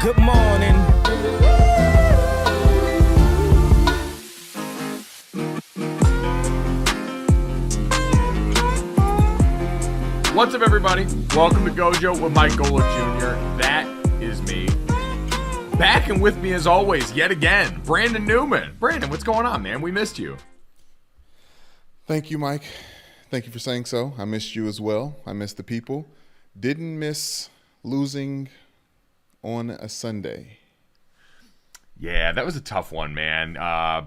Good morning. What's up, everybody? Welcome to GoJo with Mike Gola Jr. That is me. Back and with me as always, yet again, Brandon Newman. Brandon, what's going on, man? We missed you. Thank you, Mike. Thank you for saying so. I missed you as well. I missed the people. Didn't miss losing on a Sunday. Yeah, that was a tough one, man.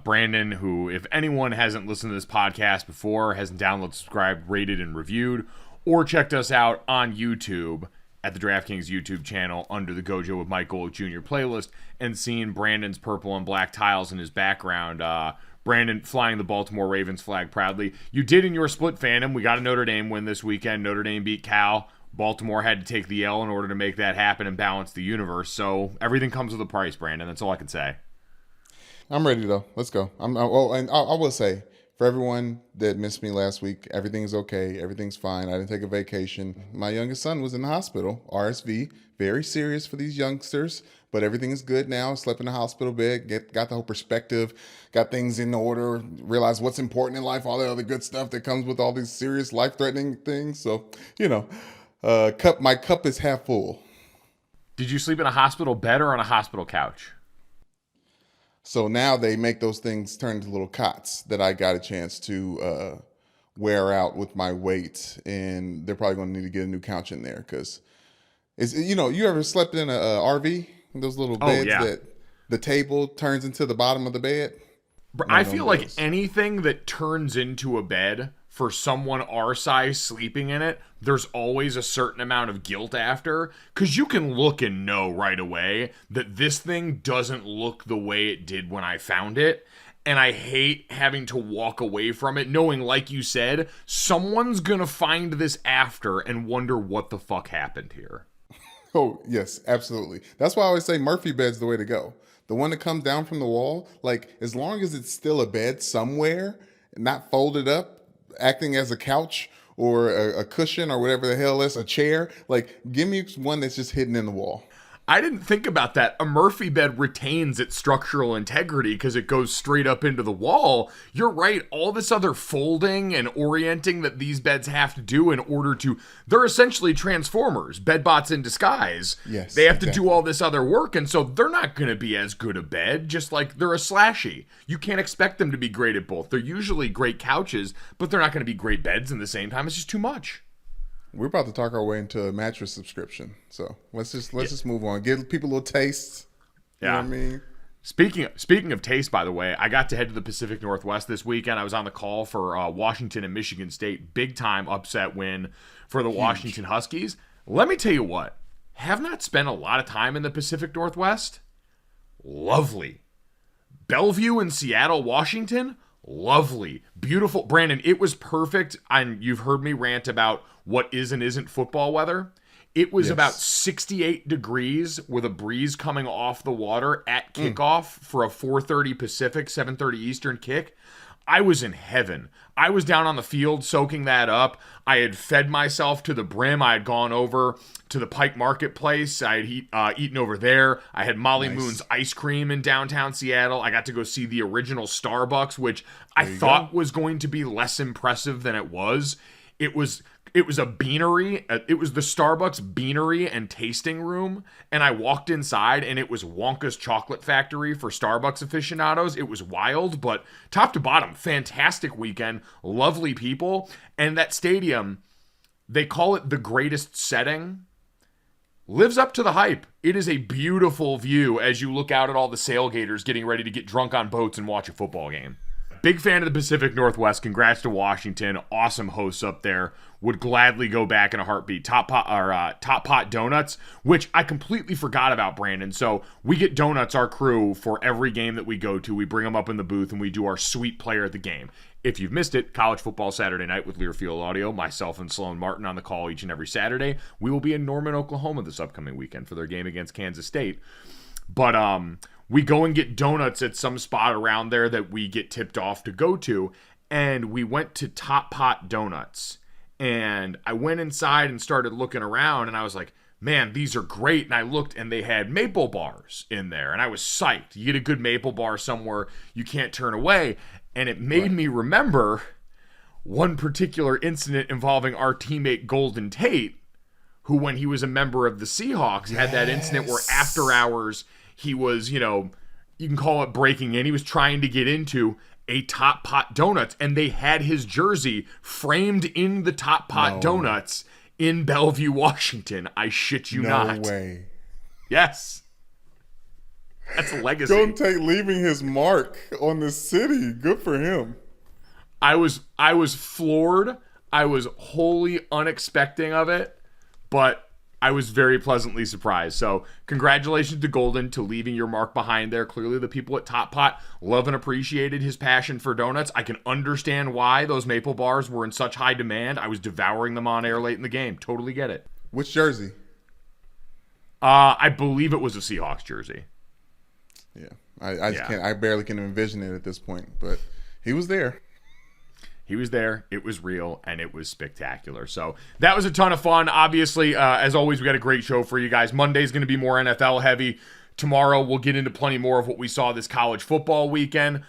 Brandon, who, if anyone hasn't listened to this podcast before, hasn't downloaded, subscribed, rated, and reviewed, or checked us out on YouTube at the DraftKings YouTube channel under the GoJo with Mike Gola Jr. playlist and seen Brandon's purple and black tiles in his background. Brandon flying the Baltimore Ravens flag proudly. You did in your split fandom. We got a Notre Dame win this weekend. Notre Dame beat Cal. Baltimore had to take the L in order to make that happen and balance the universe. So everything comes with a price, Brandon. That's all I can say. I'm ready, though. Let's go. And I will say, for everyone that missed me last week, everything's okay. Everything's fine. I didn't take a vacation. My youngest son was in the hospital, RSV. Very serious for these youngsters, but everything is good now. Slept in the hospital bed, got the whole perspective, got things in order, realized what's important in life, all the other good stuff that comes with all these serious, life-threatening things. So, my cup is half full. Did you sleep in a hospital bed or on a hospital couch? So now they make those things turn into little cots that I got a chance to wear out with my weight, and they're probably going to need to get a new couch in there because, you ever slept in a RV? Those little beds that the table turns into the bottom of the bed? I feel like anything that turns into a bed for someone our size sleeping in it, there's always a certain amount of guilt after, because you can look and know right away that this thing doesn't look the way it did when I found it. And I hate having to walk away from it, knowing, like you said, someone's going to find this after and wonder what the fuck happened here. Oh, yes, absolutely. That's why I always say Murphy bed's the way to go. The one that comes down from the wall, like, as long as it's still a bed somewhere, not folded up, acting as a couch or a cushion or whatever the hell is, a chair, like, give me one that's just hidden in the wall. I didn't think about that. A Murphy bed retains its structural integrity because it goes straight up into the wall. You're right. All this other folding and orienting that these beds have to do in order to... They're essentially transformers, bedbots in disguise. Yes, they have to do all this other work, and so they're not going to be as good a bed, just like they're a slashy. You can't expect them to be great at both. They're usually great couches, but they're not going to be great beds in the same time. It's just too much. We're about to talk our way into a mattress subscription, so let's just move on. Give people little tastes. You know what I mean? Speaking of taste, by the way, I got to head to the Pacific Northwest this weekend. I was on the call for Washington and Michigan State. Big time upset win for the Washington Huskies. Let me tell you what, have not spent a lot of time in the Pacific Northwest. Lovely. Bellevue in Seattle, Washington. Lovely. Beautiful. Brandon, it was perfect. And you've heard me rant about what is and isn't football weather. It was about 68 degrees with a breeze coming off the water at kickoff for a 4:30 Pacific, 7:30 Eastern kick. I was in heaven. I was down on the field soaking that up. I had fed myself to the brim. I had gone over to the Pike Marketplace. I had eaten over there. I had Molly Moon's ice cream in downtown Seattle. I got to go see the original Starbucks, which I thought was going to be less impressive than it was. It was a beanery. It was the Starbucks beanery and tasting room. And I walked inside and it was Wonka's Chocolate Factory for Starbucks aficionados. It was wild, but top to bottom, fantastic weekend. Lovely people. And that stadium, they call it the greatest setting, lives up to the hype. It is a beautiful view as you look out at all the sailgaters getting ready to get drunk on boats and watch a football game. Big fan of the Pacific Northwest. Congrats to Washington. Awesome hosts up there. Would gladly go back in a heartbeat. Top Pot Donuts, which I completely forgot about, Brandon. So we get donuts, our crew, for every game that we go to. We bring them up in the booth and we do our sweet player of the game. If you've missed it, College Football Saturday Night with Learfield Audio, myself and Sloan Martin on the call each and every Saturday. We will be in Norman, Oklahoma this upcoming weekend for their game against Kansas State. But we go and get donuts at some spot around there that we get tipped off to go to, and we went to Top Pot Donuts. And I went inside and started looking around, and I was like, man, these are great. And I looked and they had maple bars in there and I was psyched. You get a good maple bar somewhere you can't turn away. And it made me remember one particular incident involving our teammate Golden Tate, who, when he was a member of the Seahawks, had that incident where after hours he was, you can call it breaking in. He was trying to get into a Top Pot Donuts, and they had his jersey framed in the Top Pot Donuts in Bellevue, Washington. I shit you not. No way. Yes. That's a legacy. Golden Tate leaving his mark on the city. Good for him. I was floored. I was wholly unexpecting of it, but I was very pleasantly surprised. So congratulations to Golden to leaving your mark behind there. Clearly the people at Top Pot love and appreciated his passion for donuts. I can understand why those maple bars were in such high demand. I was devouring them on air late in the game. Totally get it. Which jersey? I believe it was a Seahawks jersey. Yeah. I barely can envision it at this point, but he was there. He was there, it was real, and it was spectacular. So that was a ton of fun. Obviously, as always, we got a great show for you guys. Monday's going to be more NFL heavy. Tomorrow, we'll get into plenty more of what we saw this college football weekend.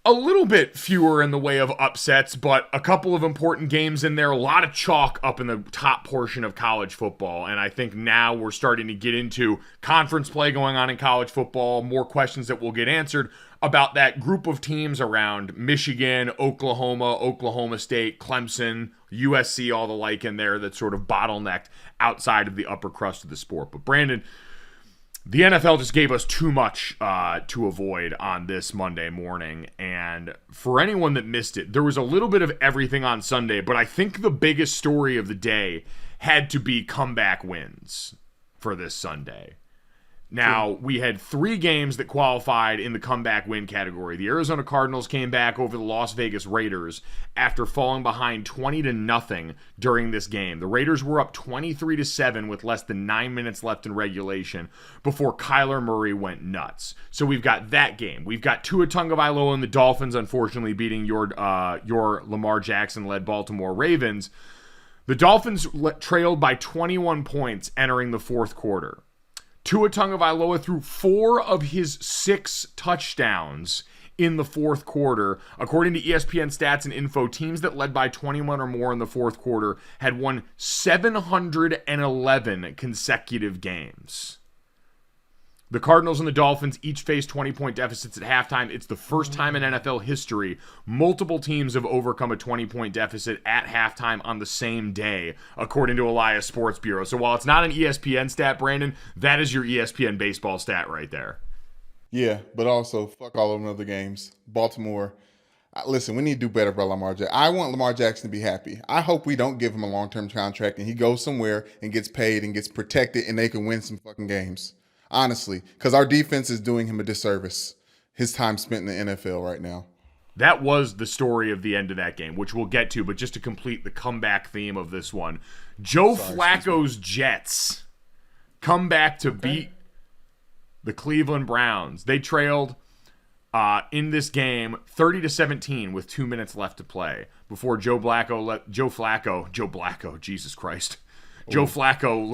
A little bit fewer in the way of upsets, but a couple of important games in there. A lot of chalk up in the top portion of college football, and I think now we're starting to get into conference play going on in college football, more questions that will get answered about that group of teams around Michigan, Oklahoma State, Clemson, USC, all the like in there that sort of bottlenecked outside of the upper crust of the sport. But Brandon, the NFL just gave us too much to avoid on this Monday morning, and for anyone that missed it, there was a little bit of everything on Sunday, but I think the biggest story of the day had to be comeback wins for this Sunday. Now, we had 3 games that qualified in the comeback win category. The Arizona Cardinals came back over the Las Vegas Raiders after falling behind 20-0 during this game. The Raiders were up 23-7 with less than 9 minutes left in regulation before Kyler Murray went nuts. So we've got that game. We've got Tua Tagovailoa and the Dolphins, unfortunately, beating your Lamar Jackson-led Baltimore Ravens. The Dolphins trailed by 21 points entering the fourth quarter. Tua Tagovailoa threw 4 of his 6 touchdowns in the fourth quarter. According to ESPN Stats and Info, teams that led by 21 or more in the fourth quarter had won 711 consecutive games. The Cardinals and the Dolphins each faced 20-point deficits at halftime. It's the first time in NFL history multiple teams have overcome a 20-point deficit at halftime on the same day, according to Elias Sports Bureau. So while it's not an ESPN stat, Brandon, that is your ESPN baseball stat right there. Yeah, but also, fuck all of them other games. Baltimore, listen, we need to do better for Lamar Jackson. I want Lamar Jackson to be happy. I hope we don't give him a long-term contract and he goes somewhere and gets paid and gets protected and they can win some fucking games. Honestly, because our defense is doing him a disservice. His time spent in the NFL right now. That was the story of the end of that game, which we'll get to, but just to complete the comeback theme of this one, Flacco's Jets come back to beat the Cleveland Browns. They trailed in this game 30-17 with 2 minutes left to play before Joe Flacco, Jesus Christ. Joe Flacco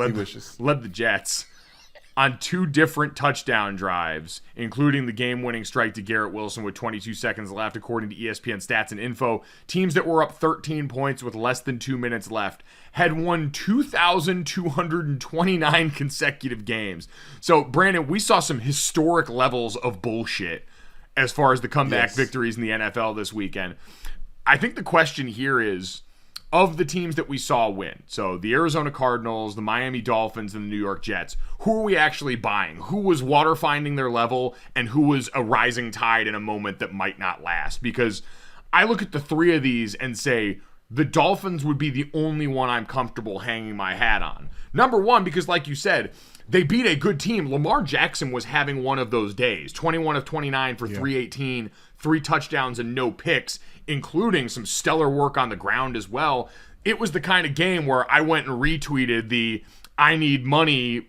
led the Jets on 2 different touchdown drives, including the game-winning strike to Garrett Wilson with 22 seconds left, according to ESPN Stats and Info. Teams that were up 13 points with less than 2 minutes left had won 2,229 consecutive games. So, Brandon, we saw some historic levels of bullshit as far as the comeback victories in the NFL this weekend. I think the question here is, of the teams that we saw win, so the Arizona Cardinals, the Miami Dolphins, and the New York Jets, who are we actually buying? Who was water finding their level, and who was a rising tide in a moment that might not last? Because I look at the 3 of these and say, the Dolphins would be the only one I'm comfortable hanging my hat on. Number one, because like you said, they beat a good team. Lamar Jackson was having one of those days. 21 of 29 for 318, 3 touchdowns and no picks, including some stellar work on the ground as well. It was the kind of game where I went and retweeted the I need money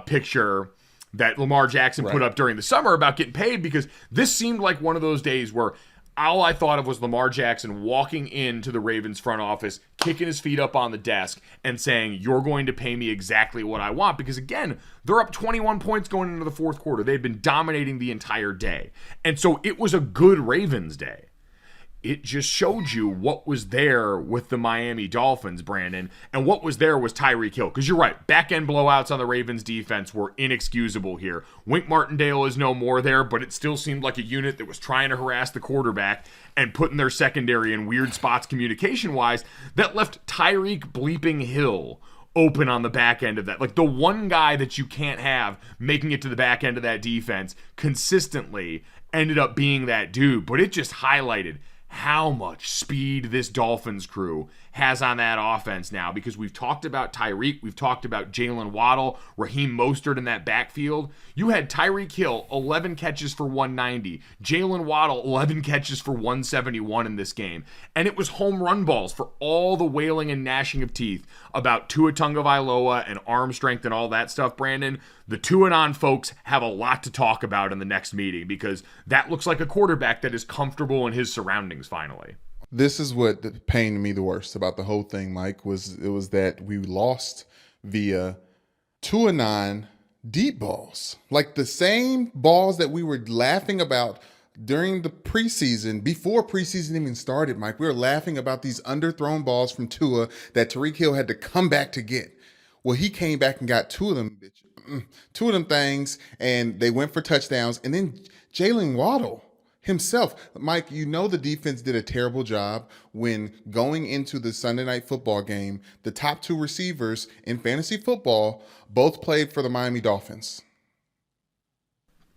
picture that Lamar Jackson put up during the summer about getting paid, because this seemed like one of those days where all I thought of was Lamar Jackson walking into the Ravens front office, kicking his feet up on the desk, and saying, "You're going to pay me exactly what I want." Because again, they're up 21 points going into the fourth quarter. They've been dominating the entire day. And so it was a good Ravens day. It just showed you what was there with the Miami Dolphins, Brandon. And what was there was Tyreek Hill. Because you're right, back-end blowouts on the Ravens defense were inexcusable here. Wink Martindale is no more there, but it still seemed like a unit that was trying to harass the quarterback and putting their secondary in weird spots communication-wise that left Tyreek bleeping Hill open on the back end of that. Like the one guy that you can't have making it to the back end of that defense consistently ended up being that dude. But it just highlighted how much speed this Dolphins crew has on that offense now, because we've talked about Tyreek, we've talked about Jalen Waddle, Raheem Mostert in that backfield. You had Tyreek Hill, 11 catches for 190, Jalen Waddle, 11 catches for 171 in this game, and it was home run balls for all the wailing and gnashing of teeth about Tua Tagovailoa and arm strength and all that stuff, Brandon. The Tuanon folks have a lot to talk about in the next meeting, because that looks like a quarterback that is comfortable in his surroundings finally. This is what pained me the worst about the whole thing, Mike, was that we lost via 2-9 deep balls. Like the same balls that we were laughing about during the preseason, before preseason even started, Mike. We were laughing about these underthrown balls from Tua that Tyreek Hill had to come back to get. Well, he came back and got two of them things, and they went for touchdowns. And then Jalen Waddle himself, Mike, you know the defense did a terrible job when going into the Sunday Night Football game, the top two receivers in fantasy football both played for the Miami Dolphins.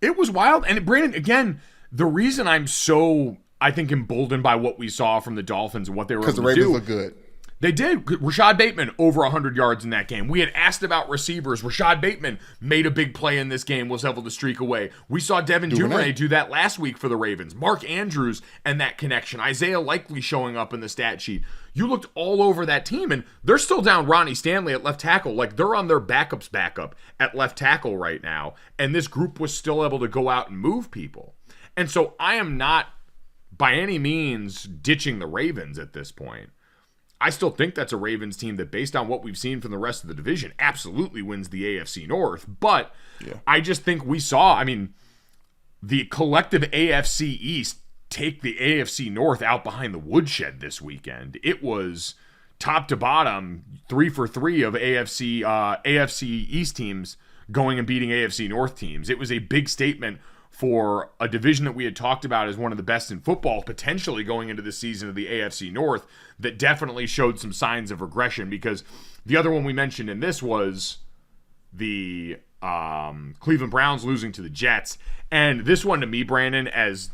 It was wild. And Brandon, again, the reason I'm so, I think, emboldened by what we saw from the Dolphins and what they were able to do. Because the Ravens look good. They did. Rashad Bateman, over 100 yards in that game. We had asked about receivers. Rashad Bateman made a big play in this game, was able to streak away. We saw Devin Duvernay do that last week for the Ravens. Mark Andrews and that connection. Isaiah Likely showing up in the stat sheet. You looked all over that team, and they're still down Ronnie Stanley at left tackle. Like, they're on their backup's backup at left tackle right now, and this group was still able to go out and move people. And so I am not, by any means, ditching the Ravens at this point. I still think that's a Ravens team that, based on what we've seen from the rest of the division, absolutely wins the AFC North. But I just think we saw, the collective AFC East take the AFC North out behind the woodshed this weekend. It was top to bottom, 3 for 3 of AFC East teams going and beating AFC North teams. It was a big statement for a division that we had talked about as one of the best in football, potentially going into the season of the AFC North, that definitely showed some signs of regression, because the other one we mentioned in this was the Cleveland Browns losing to the Jets. And this one, to me, Brandon, as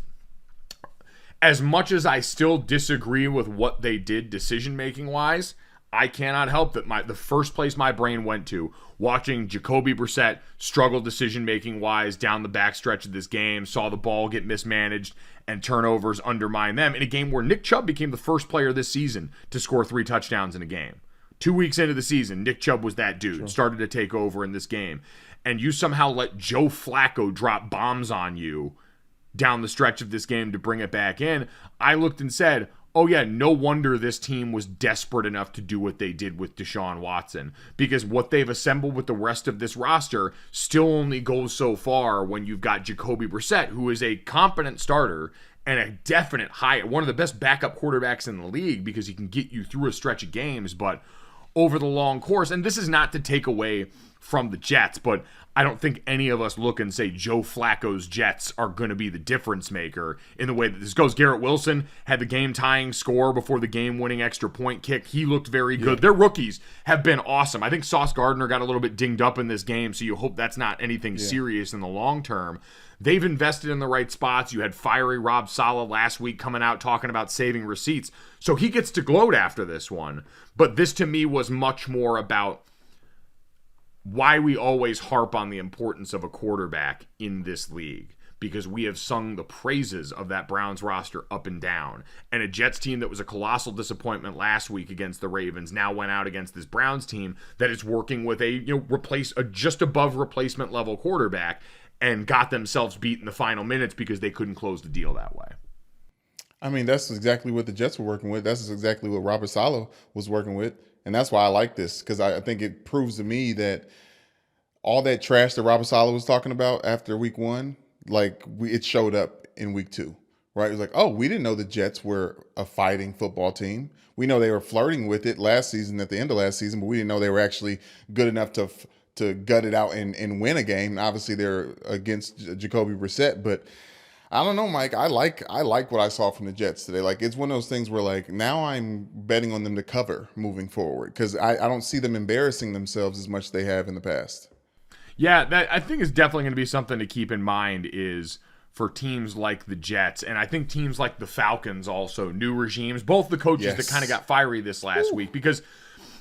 much as I still disagree with what they did decision-making wise, I cannot help that the first place my brain went to, watching Jacoby Brissett struggle decision-making wise down the backstretch of this game, saw the ball get mismanaged and turnovers undermine them in a game where Nick Chubb became the first player this season to score 3 touchdowns in a game. 2 weeks into the season, Nick Chubb was that dude, started to take over in this game. And you somehow let Joe Flacco drop bombs on you down the stretch of this game to bring it back in. I looked and said, oh yeah, no wonder this team was desperate enough to do what they did with Deshaun Watson, because what they've assembled with the rest of this roster still only goes so far when you've got Jacoby Brissett, who is a competent starter and a definite one of the best backup quarterbacks in the league, because he can get you through a stretch of games, but over the long course, and this is not to take away from the Jets, but I don't think any of us look and say Joe Flacco's Jets are going to be the difference maker in the way that this goes. Garrett Wilson had the game-tying score before the game-winning extra point kick. He looked very good. Their rookies have been awesome. I think Sauce Gardner got a little bit dinged up in this game, so you hope that's not anything serious in the long term. They've invested in the right spots. You had fiery Rob Saleh last week coming out talking about saving receipts, so he gets to gloat after this one. But this, to me, was much more about why we always harp on the importance of a quarterback in this league, because we have sung the praises of that Browns roster up and down. And a Jets team that was a colossal disappointment last week against the Ravens now went out against this Browns team that is working with a just above replacement level quarterback, and got themselves beat in the final minutes because they couldn't close the deal that way. I mean, that's exactly what the Jets were working with. That's exactly what Robert Saleh was working with. And that's why I like this, because I think it proves to me that all that trash that Robert Saleh was talking about after week one, it showed up in week two, right? It was like, oh, we didn't know the Jets were a fighting football team. We know they were flirting with it last season, at the end of last season, but we didn't know they were actually good enough to gut it out and win a game. Obviously, they're against Jacoby Brissett, but I don't know, Mike. I like what I saw from the Jets today. Like, it's one of those things where, like, now I'm betting on them to cover moving forward, because I don't see them embarrassing themselves as much as they have in the past. Yeah, that I think is definitely going to be something to keep in mind is for teams like the Jets, and I think teams like the Falcons also, new regimes, both the coaches that kind of got fiery this last week, because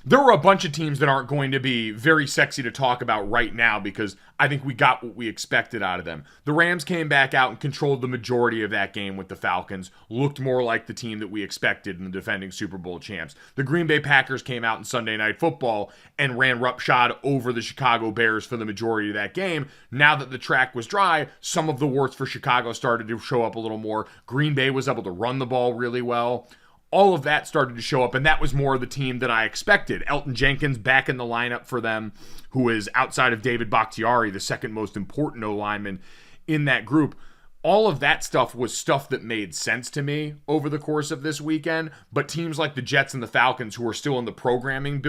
there were a bunch of teams that aren't going to be very sexy to talk about right now because I think we got what we expected out of them. The Rams came back out and controlled the majority of that game with the Falcons, looked more like the team that we expected in the defending Super Bowl champs. The Green Bay Packers came out in Sunday Night Football and ran roughshod over the Chicago Bears for the majority of that game. Now that the track was dry, some of the warts for Chicago started to show up a little more. Green Bay was able to run the ball really well. All of that started to show up, and that was more the team that I expected. Elton Jenkins back in the lineup for them, who is, outside of David Bakhtiari, the second most important O-lineman in that group. All of that stuff was stuff that made sense to me over the course of this weekend, but teams like the Jets and the Falcons, who are still in the program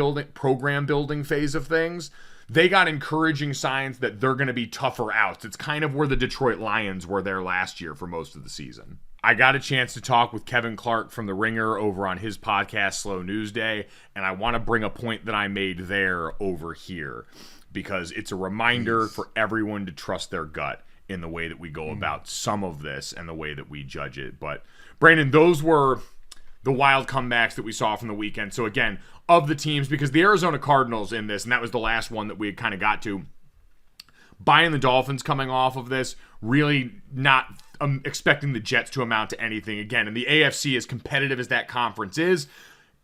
building phase of things, they got encouraging signs that they're going to be tougher outs. It's kind of where the Detroit Lions were there last year for most of the season. I got a chance to talk with Kevin Clark from The Ringer over on his podcast, Slow News Day, and I want to bring a point that I made there over here because it's a reminder for everyone to trust their gut in the way that we go about some of this and the way that we judge it. But, Brandon, those were the wild comebacks that we saw from the weekend. So, again, of the teams, because the Arizona Cardinals in this, and that was the last one that we had kind of got to, buying the Dolphins coming off of this, really not expecting the Jets to amount to anything. Again, in the AFC, as competitive as that conference is,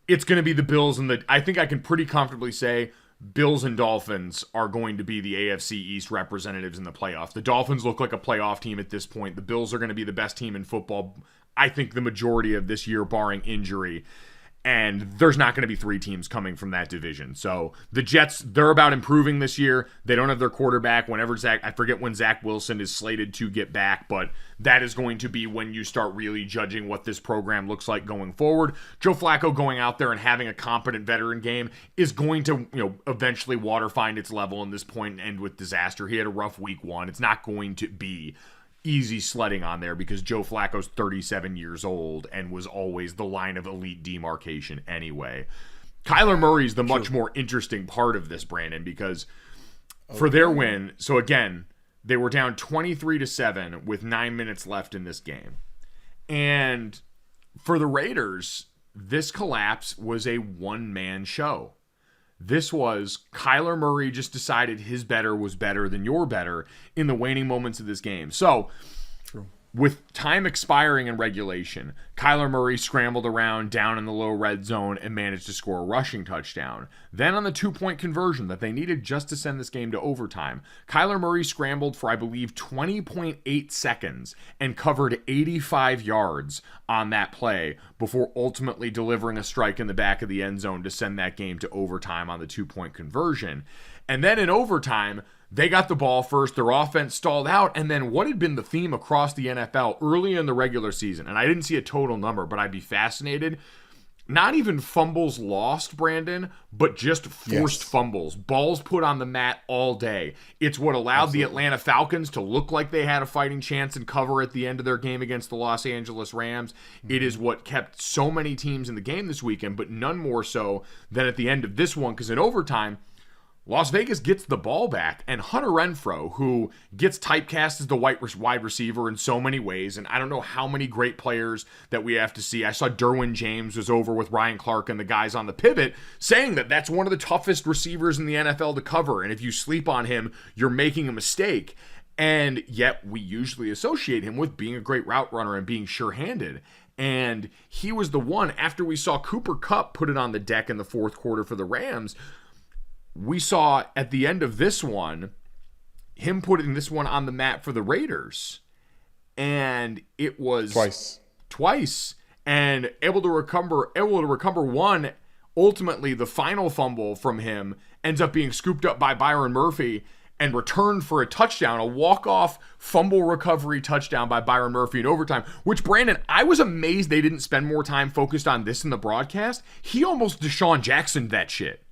it's going to be the Bills and I think I can pretty comfortably say Bills and Dolphins are going to be the AFC East representatives in the playoffs. The Dolphins look like a playoff team at this point. The Bills are going to be the best team in football, I think, the majority of this year, barring injury. And there's not going to be three teams coming from that division. So the Jets, they're about improving this year. They don't have their quarterback. I forget when Zach Wilson is slated to get back, but that is going to be when you start really judging what this program looks like going forward. Joe Flacco going out there and having a competent veteran game is going to, eventually water find its level in this point and end with disaster. He had a rough week one. It's not going to be easy sledding on there because Joe Flacco's 37 years old and was always the line of elite demarcation anyway. Kyler Murray's the much more interesting part of this, Brandon, because for their win, so again, they were down 23-7 with 9 minutes left in this game. And for the Raiders, this collapse was a one-man show. This was Kyler Murray just decided his better was better than your better in the waning moments of this game. So, with time expiring in regulation, Kyler Murray scrambled around down in the low red zone and managed to score a rushing touchdown. Then on the 2-point conversion that they needed just to send this game to overtime, Kyler Murray scrambled for, I believe, 20.8 seconds and covered 85 yards on that play before ultimately delivering a strike in the back of the end zone to send that game to overtime on the 2-point conversion. And then in overtime, they got the ball first, their offense stalled out, and then what had been the theme across the NFL early in the regular season, and I didn't see a total number, but I'd be fascinated, not even fumbles lost, Brandon, but just forced fumbles. Balls put on the mat all day. It's what allowed the Atlanta Falcons to look like they had a fighting chance and cover at the end of their game against the Los Angeles Rams. It is what kept so many teams in the game this weekend, but none more so than at the end of this one, because in overtime, Las Vegas gets the ball back, and Hunter Renfrow, who gets typecast as the wide receiver in so many ways, and I don't know how many great players that we have to see. I saw Derwin James was over with Ryan Clark and the guys on the pivot saying that that's one of the toughest receivers in the NFL to cover, and if you sleep on him, you're making a mistake. And yet we usually associate him with being a great route runner and being sure-handed. And he was the one, after we saw Cooper Kupp put it on the deck in the fourth quarter for the Rams, we saw at the end of this one, him putting this one on the mat for the Raiders. And it was twice. and able to recover one. Ultimately, the final fumble from him ends up being scooped up by Byron Murphy and returned for a touchdown, a walk-off fumble recovery touchdown by Byron Murphy in overtime, which, Brandon, I was amazed they didn't spend more time focused on this in the broadcast. He almost Deshaun Jackson'd that shit.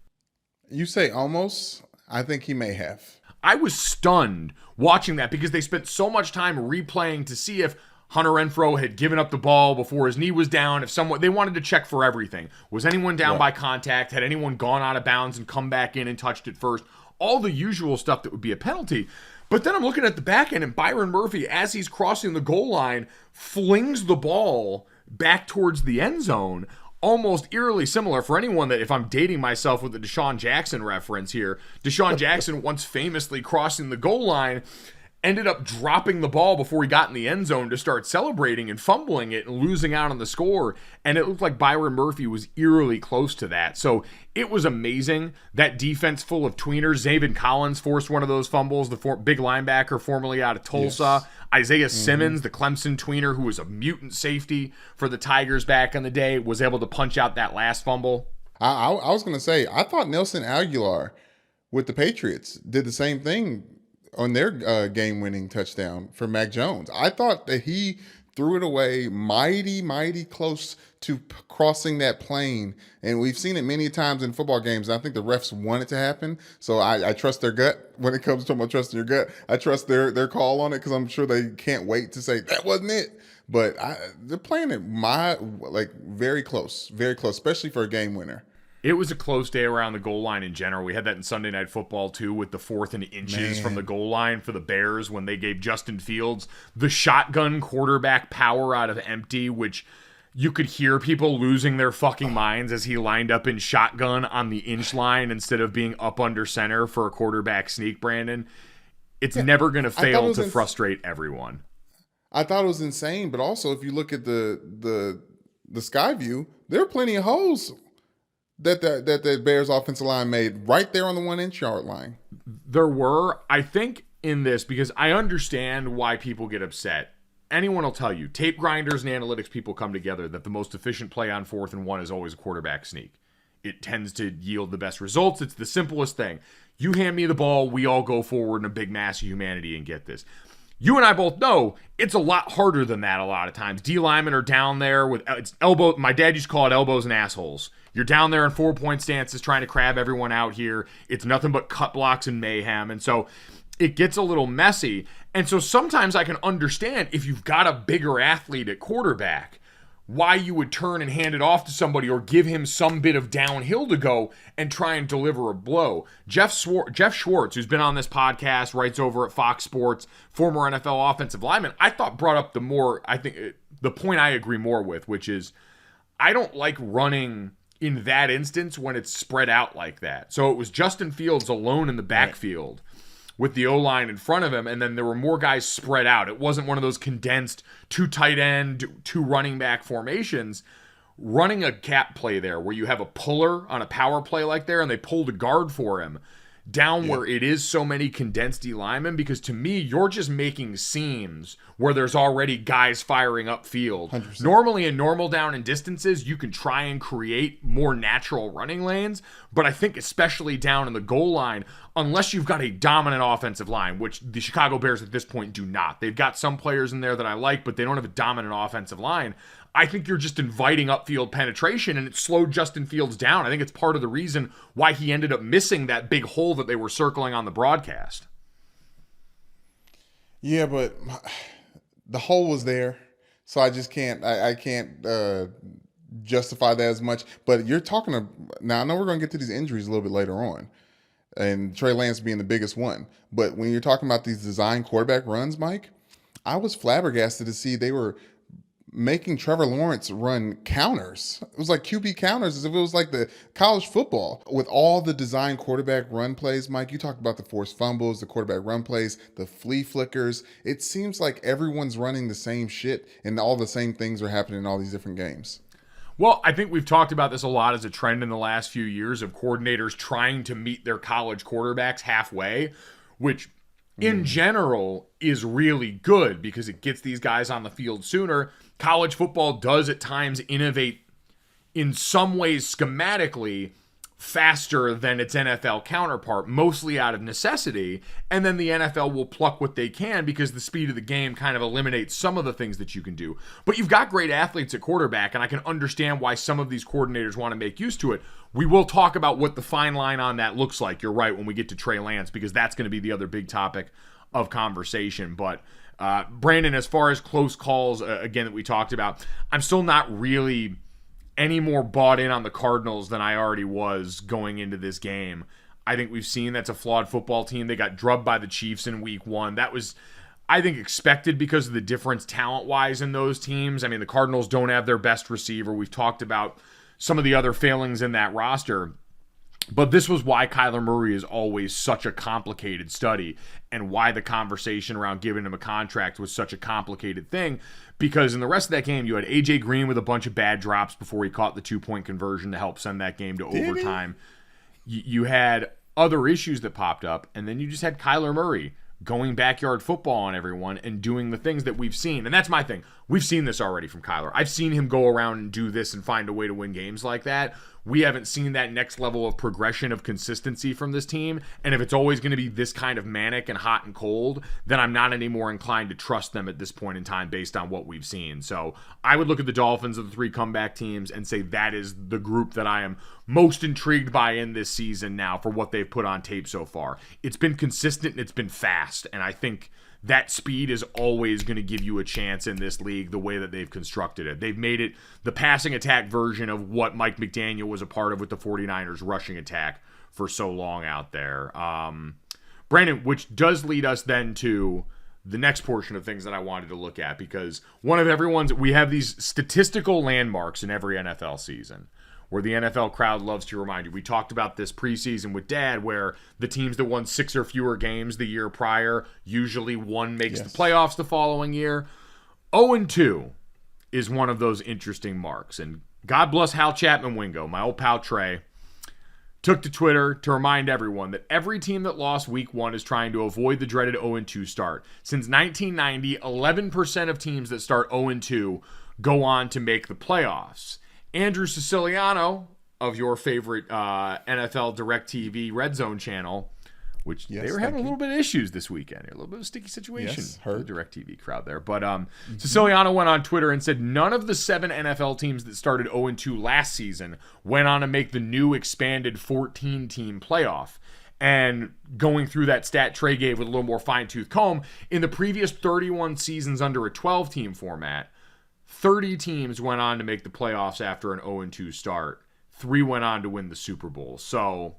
You say almost? I think he may have. I was stunned watching that because they spent so much time replaying to see if Hunter Renfrow had given up the ball before his knee was down. If someone, they wanted to check for everything. Was anyone down by contact? Had anyone gone out of bounds and come back in and touched it first? All the usual stuff that would be a penalty. But then I'm looking at the back end, and Byron Murphy, as he's crossing the goal line, flings the ball back towards the end zone. Almost eerily similar for anyone that, if I'm dating myself with the Deshaun Jackson reference here, Deshaun Jackson once famously crossing the goal line ended up dropping the ball before he got in the end zone to start celebrating and fumbling it and losing out on the score. And it looked like Byron Murphy was eerily close to that. So it was amazing. That defense full of tweeners. Zaven Collins forced one of those fumbles, the big linebacker formerly out of Tulsa. Yes. Isaiah Simmons, the Clemson tweener, who was a mutant safety for the Tigers back in the day, was able to punch out that last fumble. I was going to say, I thought Nelson Aguilar with the Patriots did the same thing on their game-winning touchdown for Mac Jones. I thought that he threw it away mighty close to crossing that plane. And we've seen it many times in football games. I think the refs want it to happen. So I trust their gut when it comes to about trusting your gut. I trust their call on it because I'm sure they can't wait to say that wasn't it. But they're playing it very close, especially for a game winner. It was a close day around the goal line in general. We had that in Sunday Night Football, too, with the 4th and inches from the goal line for the Bears when they gave Justin Fields the shotgun quarterback power out of empty, which you could hear people losing their fucking minds as he lined up in shotgun on the inch line instead of being up under center for a quarterback sneak, Brandon. It's never going to fail to frustrate everyone. I thought it was insane, but also if you look at the sky view, there are plenty of holes that the Bears offensive line made right there on the 1 inch yard line. There were, I think, in this, because I understand why people get upset. Anyone will tell you, tape grinders and analytics people come together, that the most efficient play on 4th and 1 is always a quarterback sneak. It tends to yield the best results. It's the simplest thing. You hand me the ball, we all go forward in a big mass of humanity and get this. You and I both know it's a lot harder than that a lot of times. D linemen are down there with it's elbow. My dad used to call it elbows and assholes. You're down there in 4-point stances trying to crab everyone out here. It's nothing but cut blocks and mayhem. And so it gets a little messy. And so sometimes I can understand if you've got a bigger athlete at quarterback, why you would turn and hand it off to somebody or give him some bit of downhill to go and try and deliver a blow. Jeff Schwartz, who's been on this podcast, writes over at Fox Sports, former NFL offensive lineman, I thought brought up the point I agree more with, which is I don't like running in that instance when it's spread out like that. So it was Justin Fields alone in the backfield with the O-line in front of him, and then there were more guys spread out. It wasn't one of those condensed 2 tight end, 2 running back formations. Running a gap play there where you have a puller on a power play like there and they pulled a guard for him down where it is so many condensed D linemen, because to me, you're just making seams where there's already guys firing upfield. 100%. Normally in normal down and distances, you can try and create more natural running lanes, but I think especially down in the goal line, unless you've got a dominant offensive line, which the Chicago Bears at this point do not. They've got some players in there that I like, but they don't have a dominant offensive line. I think you're just inviting upfield penetration, and it slowed Justin Fields down. I think it's part of the reason why he ended up missing that big hole that they were circling on the broadcast. Yeah, but the hole was there, so I just can't. I can't justify that as much. But you're talking now. I know we're going to get to these injuries a little bit later on, and Trey Lance being the biggest one. But when you're talking about these design quarterback runs, Mike, I was flabbergasted to see they were making Trevor Lawrence run counters. It was like QB counters, as if it was like the college football. With all the design quarterback run plays, Mike, you talked about the forced fumbles, the quarterback run plays, the flea flickers. It seems like everyone's running the same shit and all the same things are happening in all these different games. Well, I think we've talked about this a lot as a trend in the last few years of coordinators trying to meet their college quarterbacks halfway, which in general is really good because it gets these guys on the field sooner. College football does at times innovate in some ways schematically faster than its NFL counterpart, mostly out of necessity, and then the NFL will pluck what they can because the speed of the game kind of eliminates some of the things that you can do. But you've got great athletes at quarterback, and I can understand why some of these coordinators want to make use to it. We will talk about what the fine line on that looks like, you're right, when we get to Trey Lance, because that's going to be the other big topic of conversation. But Brandon, as far as close calls, again, that we talked about, I'm still not really any more bought in on the Cardinals than I already was going into this game. I think we've seen that's a flawed football team. They got drubbed by the Chiefs in week 1. That was, I think, expected because of the difference talent-wise in those teams. I mean, the Cardinals don't have their best receiver. We've talked about some of the other failings in that roster. But this was why Kyler Murray is always such a complicated study and why the conversation around giving him a contract was such a complicated thing, because in the rest of that game, you had A.J. Green with a bunch of bad drops before he caught the 2-point conversion to help send that game to overtime. You had other issues that popped up, and then you just had Kyler Murray going backyard football on everyone and doing the things that we've seen. And that's my thing. We've seen this already from Kyler. I've seen him go around and do this and find a way to win games like that. We haven't seen that next level of progression of consistency from this team. And if it's always going to be this kind of manic and hot and cold, then I'm not any more inclined to trust them at this point in time based on what we've seen. So I would look at the Dolphins of the 3 comeback teams and say that is the group that I am most intrigued by in this season now for what they've put on tape so far. It's been consistent and it's been fast. And I think that speed is always going to give you a chance in this league the way that they've constructed it. They've made it the passing attack version of what Mike McDaniel was a part of with the 49ers rushing attack for so long out there. Brandon, which does lead us then to the next portion of things that I wanted to look at, because we have these statistical landmarks in every NFL season where the NFL crowd loves to remind you. We talked about this preseason with Dad, where the teams that won 6 or fewer games the year prior, usually one makes the playoffs the following year. 0-2 is one of those interesting marks. And God bless Hal Chapman Wingo, my old pal Trey, took to Twitter to remind everyone that every team that lost week 1 is trying to avoid the dreaded 0-2 start. Since 1990, 11% of teams that start 0-2 go on to make the playoffs. Andrew Siciliano of your favorite NFL DirecTV Red Zone channel, which they were having a little bit of issues this weekend. A little bit of a sticky situation for the DirecTV crowd there. But Siciliano went on Twitter and said none of the 7 NFL teams that started 0-2 last season went on to make the new expanded 14-team playoff. And going through that stat Trey gave with a little more fine-tooth comb, in the previous 31 seasons under a 12-team format, 30 teams went on to make the playoffs after an 0-2 start. 3 went on to win the Super Bowl. So,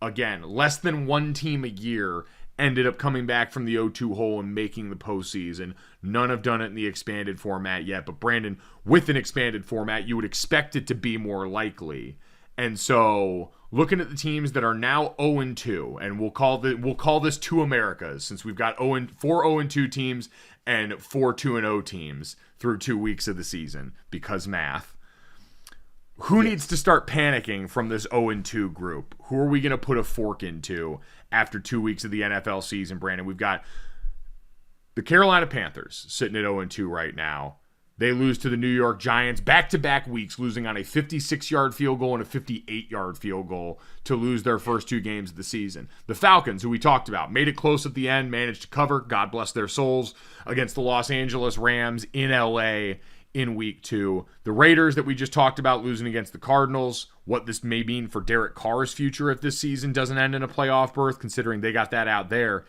again, less than one team a year ended up coming back from the 0-2 hole and making the postseason. None have done it in the expanded format yet. But, Brandon, with an expanded format, you would expect it to be more likely. And so, looking at the teams that are now 0-2, and we'll call this 2 Americas, since we've got 4 0-2 teams and 4 2-0 teams through 2 weeks of the season, because math. Who needs to start panicking from this 0-2 group? Who are we going to put a fork into after 2 weeks of the NFL season, Brandon? We've got the Carolina Panthers sitting at 0-2 right now. They lose to the New York Giants back-to-back weeks, losing on a 56-yard field goal and a 58-yard field goal to lose their first 2 games of the season. The Falcons, who we talked about, made it close at the end, managed to cover, God bless their souls, against the Los Angeles Rams in L.A. in week 2. The Raiders that we just talked about losing against the Cardinals, what this may mean for Derek Carr's future if this season doesn't end in a playoff berth, considering they got that out there.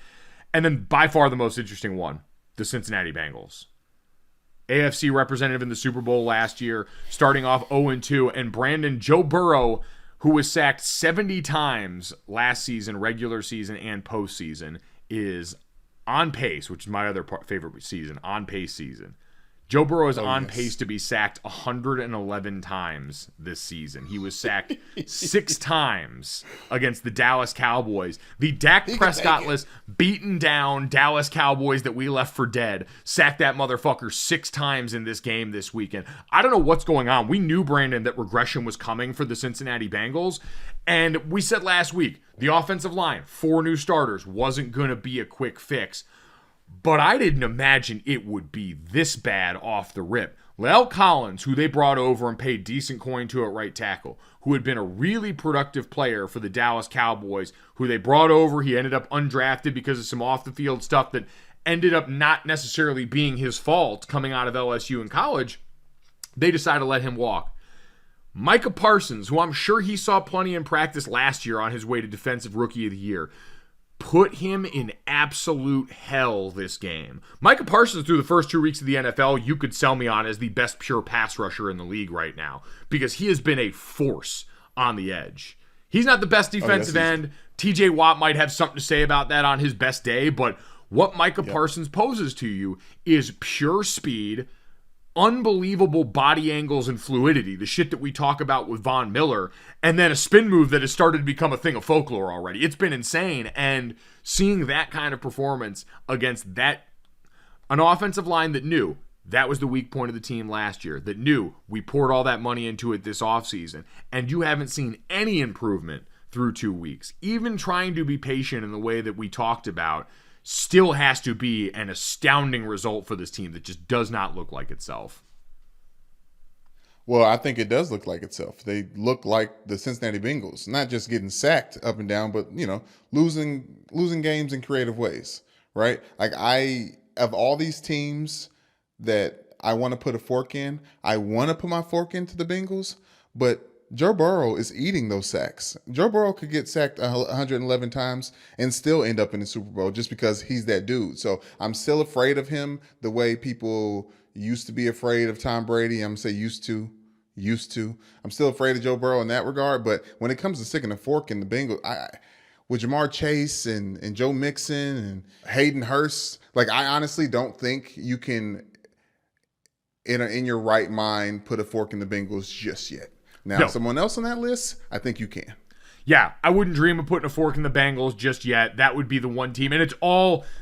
And then by far the most interesting one, the Cincinnati Bengals. AFC representative in the Super Bowl last year, starting off 0-2. And Brandon, Joe Burrow, who was sacked 70 times last season, regular season and postseason, is on pace, which is my other favorite season, on pace season. Joe Burrow is on pace to be sacked 111 times this season. He was sacked 6 times against the Dallas Cowboys. The Dak Prescott-less, beaten down Dallas Cowboys that we left for dead sacked that motherfucker 6 times in this game this weekend. I don't know what's going on. We knew, Brandon, that regression was coming for the Cincinnati Bengals. And we said last week, the offensive line, 4 new starters, wasn't going to be a quick fix. But I didn't imagine it would be this bad off the rip. La'el Collins, who they brought over and paid decent coin to at right tackle, who had been a really productive player for the Dallas Cowboys, who they brought over. He ended up undrafted because of some off-the-field stuff that ended up not necessarily being his fault coming out of LSU in college. They decided to let him walk. Micah Parsons, who I'm sure he saw plenty in practice last year on his way to Defensive Rookie of the Year, put him in absolute hell this game. Micah Parsons, through the first 2 weeks of the NFL, you could sell me on as the best pure pass rusher in the league right now because he has been a force on the edge. He's not the best defensive end. TJ Watt might have something to say about that on his best day, but what Micah Parsons poses to you is pure speed, unbelievable body angles and fluidity, the shit that we talk about with Von Miller, and then a spin move that has started to become a thing of folklore already. It's been insane, and seeing that kind of performance against an offensive line that knew that was the weak point of the team last year, that knew we poured all that money into it this offseason, and you haven't seen any improvement through 2 weeks. Even trying to be patient in the way that we talked about still has to be an astounding result for this team that just does not look like itself. Well, I think it does look like itself. They look like the Cincinnati Bengals, not just getting sacked up and down, but, losing games in creative ways, right? Like of all these teams that I want to put a fork in, I want to put my fork into the Bengals, but Joe Burrow is eating those sacks. Joe Burrow could get sacked 111 times and still end up in the Super Bowl just because he's that dude. So I'm still afraid of him the way people used to be afraid of Tom Brady. I'm going to say used to. I'm still afraid of Joe Burrow in that regard. But when it comes to sticking a fork in the Bengals, with Jamar Chase and Joe Mixon and Hayden Hurst, I honestly don't think you can, in your right mind, put a fork in the Bengals just yet. Now, someone else on that list, I think you can. Yeah, I wouldn't dream of putting a fork in the Bengals just yet. That would be the one team. And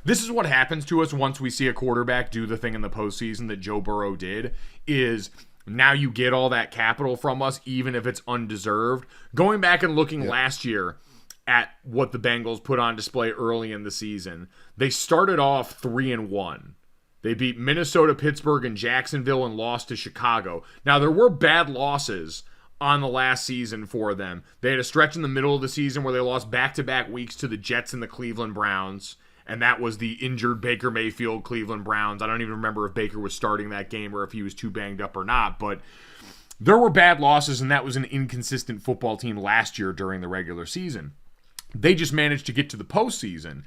this is what happens to us once we see a quarterback do the thing in the postseason that Joe Burrow did, is now you get all that capital from us, even if it's undeserved. Going back and looking last year at what the Bengals put on display early in the season, they started off 3-1. They beat Minnesota, Pittsburgh, and Jacksonville and lost to Chicago. Now, there were bad losses on the last season for them. They had a stretch in the middle of the season where they lost back-to-back weeks to the Jets and the Cleveland Browns, and that was the injured Baker Mayfield Cleveland Browns. I don't even remember if Baker was starting that game or if he was too banged up or not, but there were bad losses, and that was an inconsistent football team last year during the regular season. They just managed to get to the postseason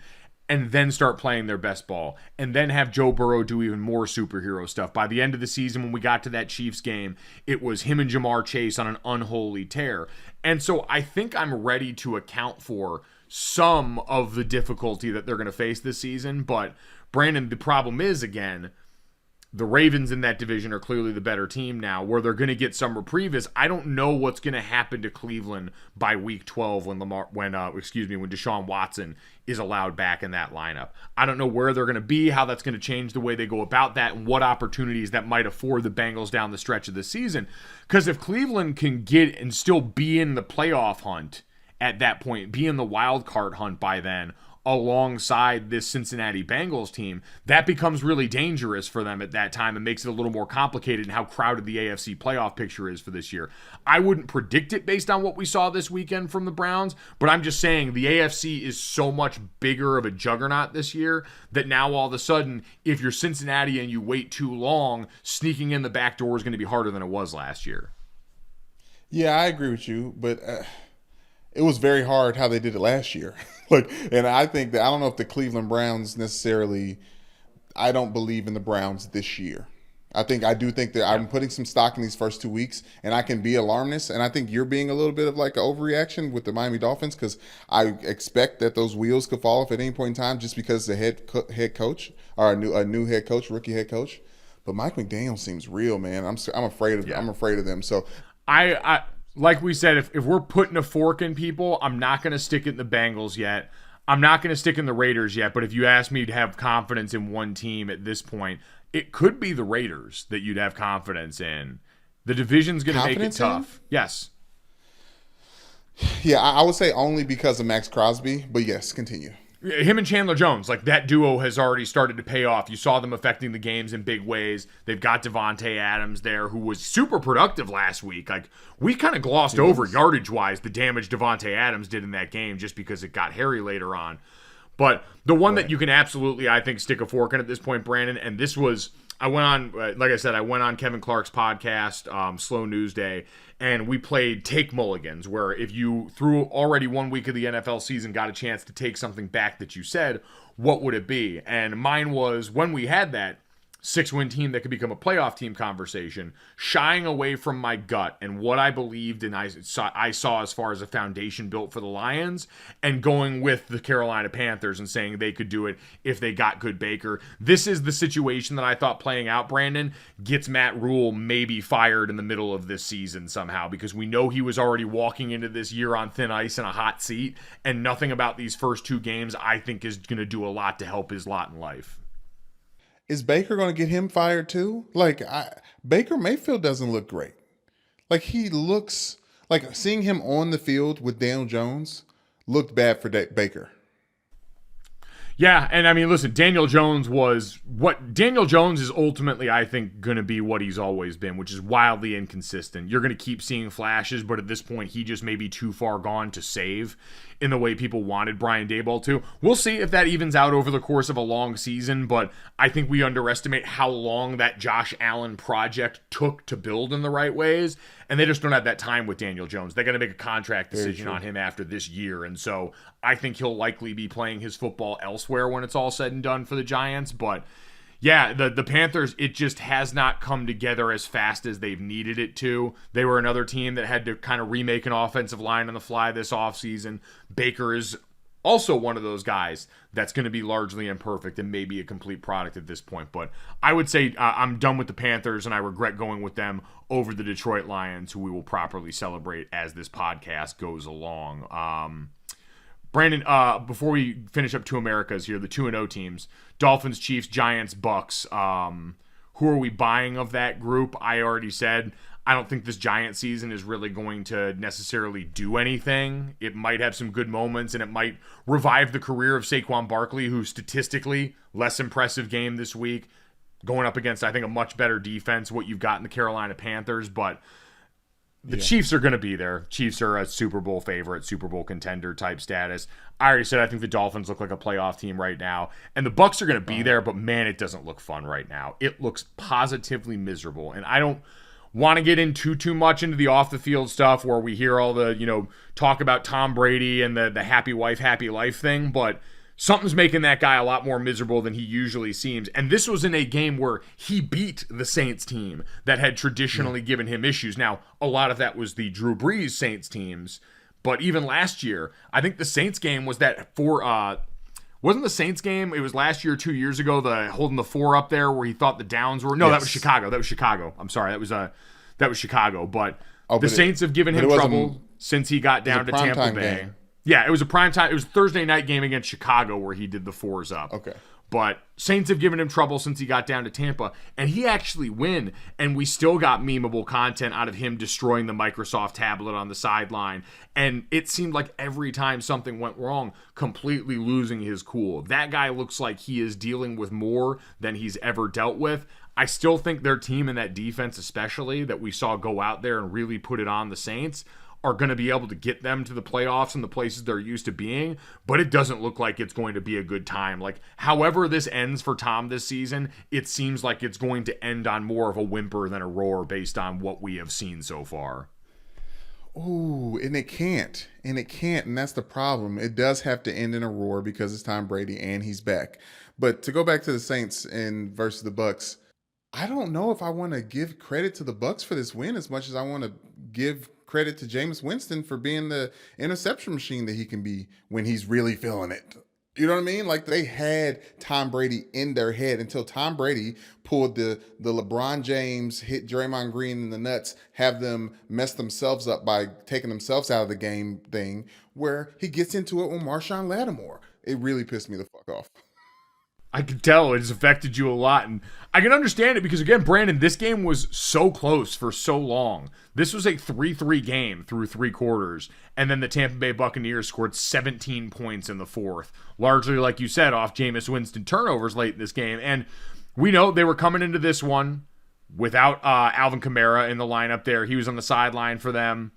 and then start playing their best ball, and then have Joe Burrow do even more superhero stuff. By the end of the season, when we got to that Chiefs game, it was him and Jamar Chase on an unholy tear. And so I think I'm ready to account for some of the difficulty that they're going to face this season. But, Brandon, the problem is, again, the Ravens in that division are clearly the better team now. Where they're going to get some reprieve is I don't know what's going to happen to Cleveland by week 12 when Deshaun Watson is allowed back in that lineup. I don't know where they're going to be, how that's going to change the way they go about that, and what opportunities that might afford the Bengals down the stretch of the season. Because if Cleveland can get and still be in the playoff hunt at that point, be in the wild card hunt by then, alongside this Cincinnati Bengals team, that becomes really dangerous for them at that time and makes it a little more complicated in how crowded the AFC playoff picture is for this year. I wouldn't predict it based on what we saw this weekend from the Browns, but I'm just saying the AFC is so much bigger of a juggernaut this year that now all of a sudden, if you're Cincinnati and you wait too long, sneaking in the back door is going to be harder than it was last year. Yeah, I agree with you, but it was very hard how they did it last year. And I think that I don't know if the Cleveland Browns necessarily. I don't believe in the Browns this year. I do think that I'm putting some stock in these first 2 weeks, and I can be alarmist. And I think you're being a little bit of like an overreaction with the Miami Dolphins because I expect that those wheels could fall off at any point in time just because the head coach or a new head coach, rookie head coach. But Mike McDaniel seems real, man. I'm afraid of I'm afraid of them. So I like we said, if we're putting a fork in people, I'm not going to stick it in the Bengals yet. I'm not going to stick in the Raiders yet. But if you ask me to have confidence in one team at this point, it could be the Raiders that you'd have confidence in. The division's going to make it tough. Yes. Yeah, I would say only because of Max Crosby. But yes, continue. Him and Chandler Jones, like that duo has already started to pay off. You saw them affecting the games in big ways. They've got Devontae Adams there, who was super productive last week. Like, we kind of glossed over yardage-wise the damage Devontae Adams did in that game just because it got hairy later on. But the one that you can absolutely, I think, stick a fork in at this point, Brandon, and this was, I went on, like I said, I went on Kevin Clark's podcast, Slow News Day, and we played Take Mulligans, where if you, through already 1 week of the NFL season, got a chance to take something back that you said, what would it be? And mine was, when we had that 6-win team that could become a playoff team conversation, shying away from my gut and what I believed and I saw as far as a foundation built for the Lions, and going with the Carolina Panthers and saying they could do it if they got good Baker. This is the situation that I thought playing out, Brandon, gets Matt Rule maybe fired in the middle of this season somehow, because we know he was already walking into this year on thin ice in a hot seat, and nothing about these first 2 games I think is going to do a lot to help his lot in life. Is Baker going to get him fired too? Like, Baker Mayfield doesn't look great. Like, he looks like, seeing him on the field with Daniel Jones looked bad for Baker. Yeah, and I mean, listen, Daniel Jones is ultimately, I think, going to be what he's always been, which is wildly inconsistent. You're going to keep seeing flashes, but at this point, he just may be too far gone to save in the way people wanted Brian Daboll to. We'll see if that evens out over the course of a long season, but I think we underestimate how long that Josh Allen project took to build in the right ways, and they just don't have that time with Daniel Jones. They're going to make a contract decision on him after this year, and so I think he'll likely be playing his football elsewhere when it's all said and done for the Giants. But yeah, the Panthers, it just has not come together as fast as they've needed it to. They were another team that had to kind of remake an offensive line on the fly this offseason. Baker is also one of those guys that's going to be largely imperfect and maybe a complete product at this point. But I would say I'm done with the Panthers, and I regret going with them over the Detroit Lions, who we will properly celebrate as this podcast goes along. Brandon, before we finish up 2 Americas here, the 2-0 teams, Dolphins, Chiefs, Giants, Bucks. Who are we buying of that group? I already said I don't think this Giant season is really going to necessarily do anything. It might have some good moments, and it might revive the career of Saquon Barkley, who statistically, less impressive game this week, going up against, I think, a much better defense, what you've got in the Carolina Panthers, but the Chiefs are going to be there. Chiefs are a Super Bowl favorite, Super Bowl contender type status. I already said I think the Dolphins look like a playoff team right now. And the Bucks are going to be there, but man, it doesn't look fun right now. It looks positively miserable. And I don't want to get into too much into the off-the-field stuff where we hear all the, talk about Tom Brady and the happy wife, happy life thing, but something's making that guy a lot more miserable than he usually seems. And this was in a game where he beat the Saints team that had traditionally given him issues. Now, a lot of that was the Drew Brees Saints teams. But even last year, I think the Saints game was wasn't the Saints game? It was last year, 2 years ago, the holding the 4 up there where he thought the downs were. No, yes. That was Chicago. I'm sorry. That was Chicago. But the Saints have given him trouble since he got down to Tampa Bay. Game. Yeah, it was a primetime. It was a Thursday night game against Chicago where he did the 4s up. Okay. But Saints have given him trouble since he got down to Tampa, and he actually win, and we still got memeable content out of him destroying the Microsoft tablet on the sideline, and it seemed like every time something went wrong, completely losing his cool. That guy looks like he is dealing with more than he's ever dealt with. I still think their team and that defense especially that we saw go out there and really put it on the Saints are going to be able to get them to the playoffs and the places they're used to being, but it doesn't look like it's going to be a good time. Like, however this ends for Tom this season, it seems like it's going to end on more of a whimper than a roar based on what we have seen so far. Ooh, and it can't, and that's the problem. It does have to end in a roar because it's Tom Brady and he's back. But to go back to the Saints and versus the Bucks, I don't know if I want to give credit to the Bucks for this win as much as I want to give credit to Jameis Winston for being the interception machine that he can be when he's really feeling it. You know what I mean? Like they had Tom Brady in their head until Tom Brady pulled the LeBron James hit Draymond Green in the nuts, have them mess themselves up by taking themselves out of the game thing, where he gets into it with Marshawn Lattimore. It really pissed me the fuck off. I can tell it's affected you a lot, and I can understand it because, again, Brandon, this game was so close for so long. This was a 3-3 game through 3 quarters, and then the Tampa Bay Buccaneers scored 17 points in the fourth, largely, like you said, off Jameis Winston turnovers late in this game. And we know they were coming into this one without Alvin Kamara in the lineup there. He was on the sideline for them.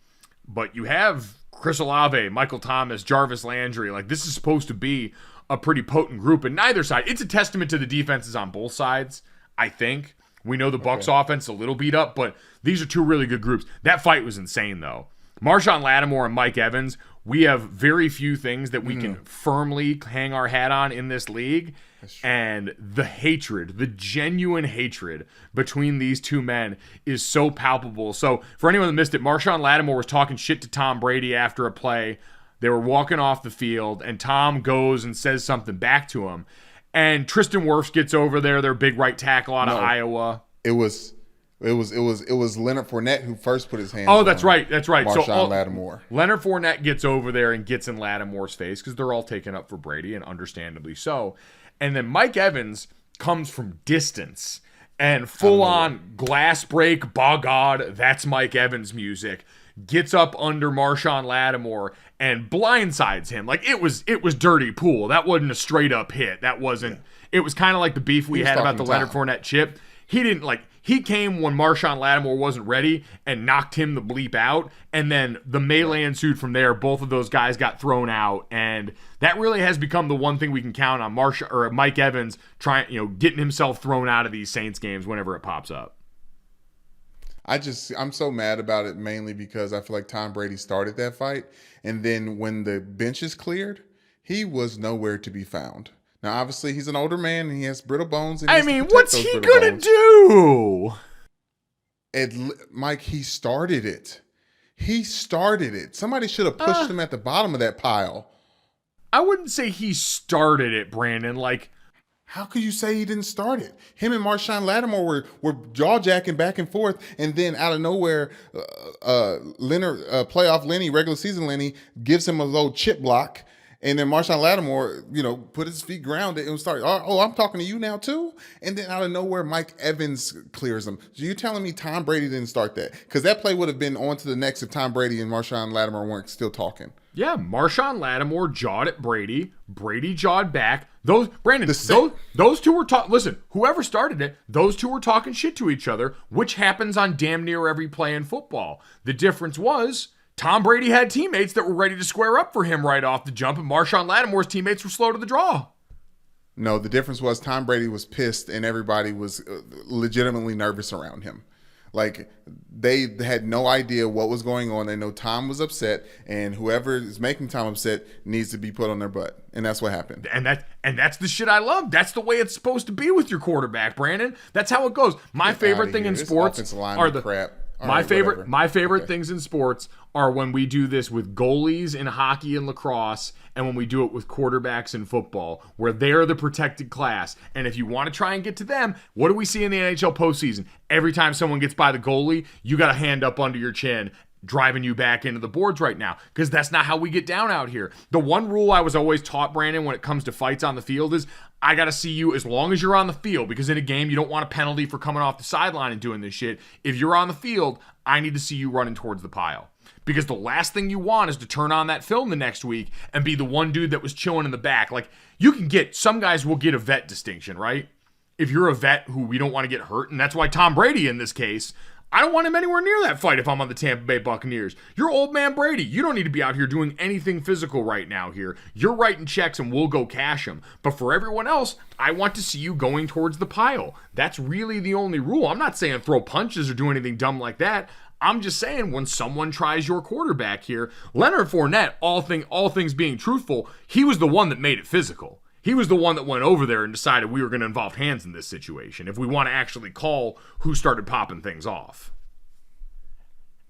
But you have Chris Olave, Michael Thomas, Jarvis Landry. Like, this is supposed to be a pretty potent group, and neither side. It's a testament to the defenses on both sides, I think. We know the Bucs offense a little beat up, but these are two really good groups. That fight was insane, though. Marshawn Lattimore and Mike Evans, we have very few things that we can firmly hang our hat on in this league, and the hatred, the genuine hatred between these two men is so palpable. So for anyone that missed it, Marshawn Lattimore was talking shit to Tom Brady after a play. They were walking off the field, and Tom goes and says something back to him. And Tristan Wirfs gets over there, their big right tackle out of Iowa. It was Leonard Fournette who first put his hands. Oh, that's right. Marshawn Lattimore. Leonard Fournette gets over there and gets in Lattimore's face because they're all taken up for Brady, and understandably so. And then Mike Evans comes from distance and full-on glass break, by God, that's Mike Evans music. Gets up under Marshawn Lattimore and blindsides him. Like, it was dirty pool. That wasn't a straight up hit. That wasn't. It was kind of like the beef we had about the Leonard Fournette chip. He came when Marshawn Lattimore wasn't ready and knocked him the bleep out, and then the melee ensued from there. Both of those guys got thrown out, and that really has become the one thing we can count on Mike Evans getting himself thrown out of these Saints games whenever it pops up. I'm so mad about it, mainly because I feel like Tom Brady started that fight, and then when the benches cleared, he was nowhere to be found. Now, obviously, he's an older man and he has brittle bones. And what's he gonna do? Mike, he started it. Somebody should have pushed him at the bottom of that pile. I wouldn't say he started it, Brandon. Like, how could you say he didn't start it? Him and Marshawn Lattimore were jaw-jacking back and forth, and then out of nowhere, playoff Lenny, regular season Lenny, gives him a little chip block, and then Marshawn Lattimore, put his feet grounded and started, I'm talking to you now too? And then out of nowhere, Mike Evans clears him. So you're telling me Tom Brady didn't start that? Because that play would have been on to the next if Tom Brady and Marshawn Lattimore weren't still talking. Yeah, Marshawn Lattimore jawed at Brady. Brady jawed back. Those two were talking. Listen, whoever started it, those two were talking shit to each other, which happens on damn near every play in football. The difference was Tom Brady had teammates that were ready to square up for him right off the jump, and Marshawn Lattimore's teammates were slow to the draw. No, the difference was Tom Brady was pissed, and everybody was legitimately nervous around him. Like, they had no idea what was going on. They know Tom was upset, and whoever is making Tom upset needs to be put on their butt. And that's what happened. And that's the shit I love. That's the way it's supposed to be with your quarterback, Brandon. That's how it goes. My favorite thing in sports are the crap. My favorite things in sports are when we do this with goalies in hockey and lacrosse, and when we do it with quarterbacks in football, where they're the protected class. And if you want to try and get to them, what do we see in the NHL postseason? Every time someone gets by the goalie, you got a hand up under your chin, driving you back into the boards right now, because that's not how we get down out here. The one rule I was always taught, Brandon, when it comes to fights on the field is I got to see you as long as you're on the field, because in a game, you don't want a penalty for coming off the sideline and doing this shit. If you're on the field, I need to see you running towards the pile, because the last thing you want is to turn on that film the next week and be the one dude that was chilling in the back. Like, some guys will get a vet distinction, right? If you're a vet who we don't want to get hurt, and that's why Tom Brady in this case, I don't want him anywhere near that fight if I'm on the Tampa Bay Buccaneers. You're old man Brady. You don't need to be out here doing anything physical right now here. You're writing checks and we'll go cash them. But for everyone else, I want to see you going towards the pile. That's really the only rule. I'm not saying throw punches or do anything dumb like that. I'm just saying when someone tries your quarterback here, Leonard Fournette, all things being truthful, he was the one that made it physical. He was the one that went over there and decided we were going to involve hands in this situation if we want to actually call who started popping things off.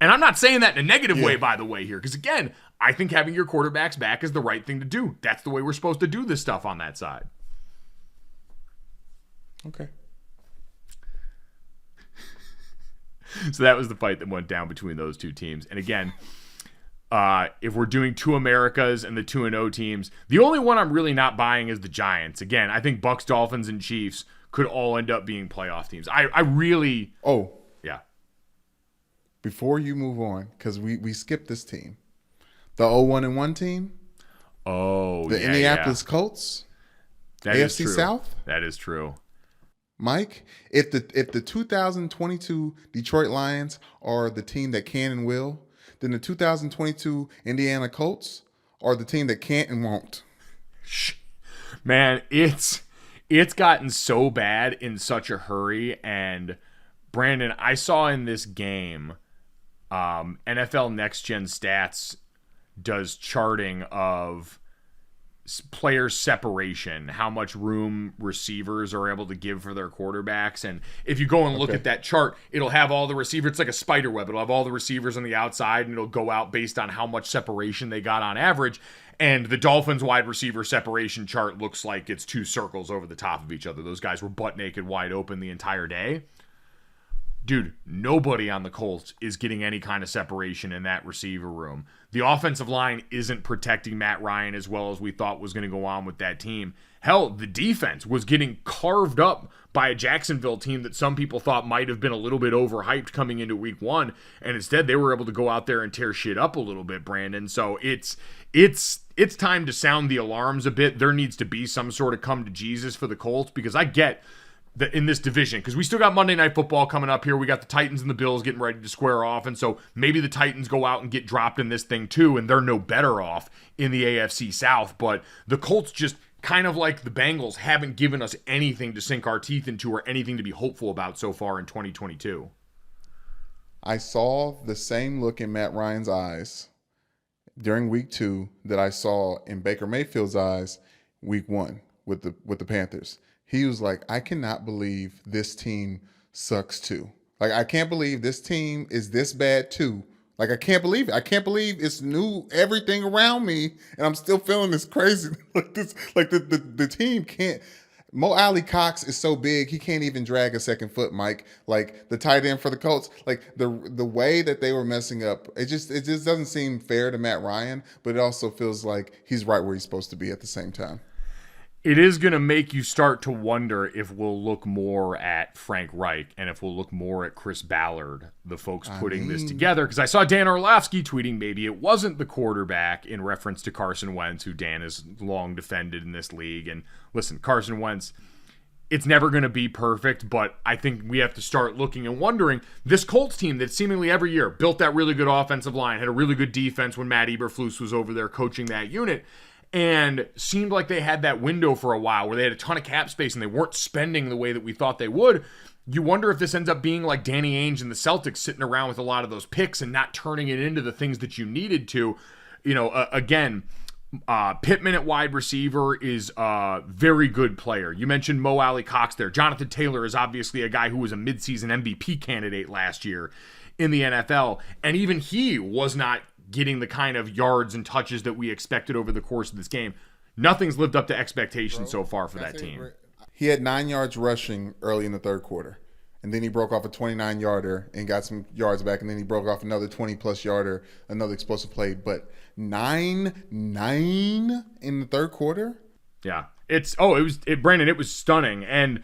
And I'm not saying that in a negative way, by the way, here. Because, again, I think having your quarterbacks back is the right thing to do. That's the way we're supposed to do this stuff on that side. Okay. So that was the fight that went down between those two teams. And, again, if we're doing two Americas and the 2-0 teams, the only one I'm really not buying is the Giants. Again, I think Bucks, Dolphins, and Chiefs could all end up being playoff teams. I really... Oh. Yeah. Before you move on, because we skipped this team. The 0-1-1 team. Oh, the Indianapolis Colts. That AFC is true. South. That is true. Mike, if the 2022 Detroit Lions are the team that can and will, then the 2022 Indiana Colts are the team that can't and won't. Man, it's gotten so bad in such a hurry. And Brandon, I saw in this game, NFL Next Gen Stats does charting of player separation, how much room receivers are able to give for their quarterbacks. And if you go and look at that chart, it'll have all the receivers. It's like a spider web. It'll have all the receivers on the outside, and it'll go out based on how much separation they got on average. And the Dolphins wide receiver separation chart looks like it's two circles over the top of each other. Those guys were butt naked, wide open the entire day. Dude, nobody on the Colts is getting any kind of separation in that receiver room. The offensive line isn't protecting Matt Ryan as well as we thought was going to go on with that team. Hell, the defense was getting carved up by a Jacksonville team that some people thought might have been a little bit overhyped coming into week one. And instead, they were able to go out there and tear shit up a little bit, Brandon. So it's time to sound the alarms a bit. There needs to be some sort of come to Jesus for the Colts, because I get in this division, because we still got Monday Night Football coming up here. We got the Titans and the Bills getting ready to square off, and so maybe the Titans go out and get dropped in this thing too, and they're no better off in the AFC South. But the Colts, just kind of like the Bengals, haven't given us anything to sink our teeth into or anything to be hopeful about so far in 2022. I saw the same look in Matt Ryan's eyes during week 2 that I saw in Baker Mayfield's eyes week 1 with the Panthers. He was like, I cannot believe this team sucks too. Like, I can't believe this team is this bad too. Like, I can't believe it. I can't believe it's new everything around me, and I'm still feeling this crazy. Like this, like the team can't. Mo Alley Cox is so big he can't even drag a second foot, Mike. Like the tight end for the Colts, like the way that they were messing up, it just doesn't seem fair to Matt Ryan, but it also feels like he's right where he's supposed to be at the same time. It is going to make you start to wonder if we'll look more at Frank Reich and if we'll look more at Chris Ballard, the folks putting this together. Because I saw Dan Orlovsky tweeting maybe it wasn't the quarterback in reference to Carson Wentz, who Dan has long defended in this league. And listen, Carson Wentz, it's never going to be perfect, but I think we have to start looking and wondering, this Colts team that seemingly every year built that really good offensive line, had a really good defense when Matt Eberflus was over there coaching that unit, and seemed like they had that window for a while where they had a ton of cap space and they weren't spending the way that we thought they would. You wonder if this ends up being like Danny Ainge and the Celtics sitting around with a lot of those picks and not turning it into the things that you needed to. You know, again, Pittman at wide receiver is a very good player. You mentioned Mo Alley Cox there. Jonathan Taylor is obviously a guy who was a midseason MVP candidate last year in the NFL, and even he was not getting the kind of yards and touches that we expected over the course of this game. Nothing's lived up to expectations so far for that team. He had 9 yards rushing early in the third quarter, and then he broke off a 29-yarder and got some yards back, and then he broke off another 20-plus yarder, another explosive play. But 9 in the third quarter? Yeah. Brandon, it was stunning. And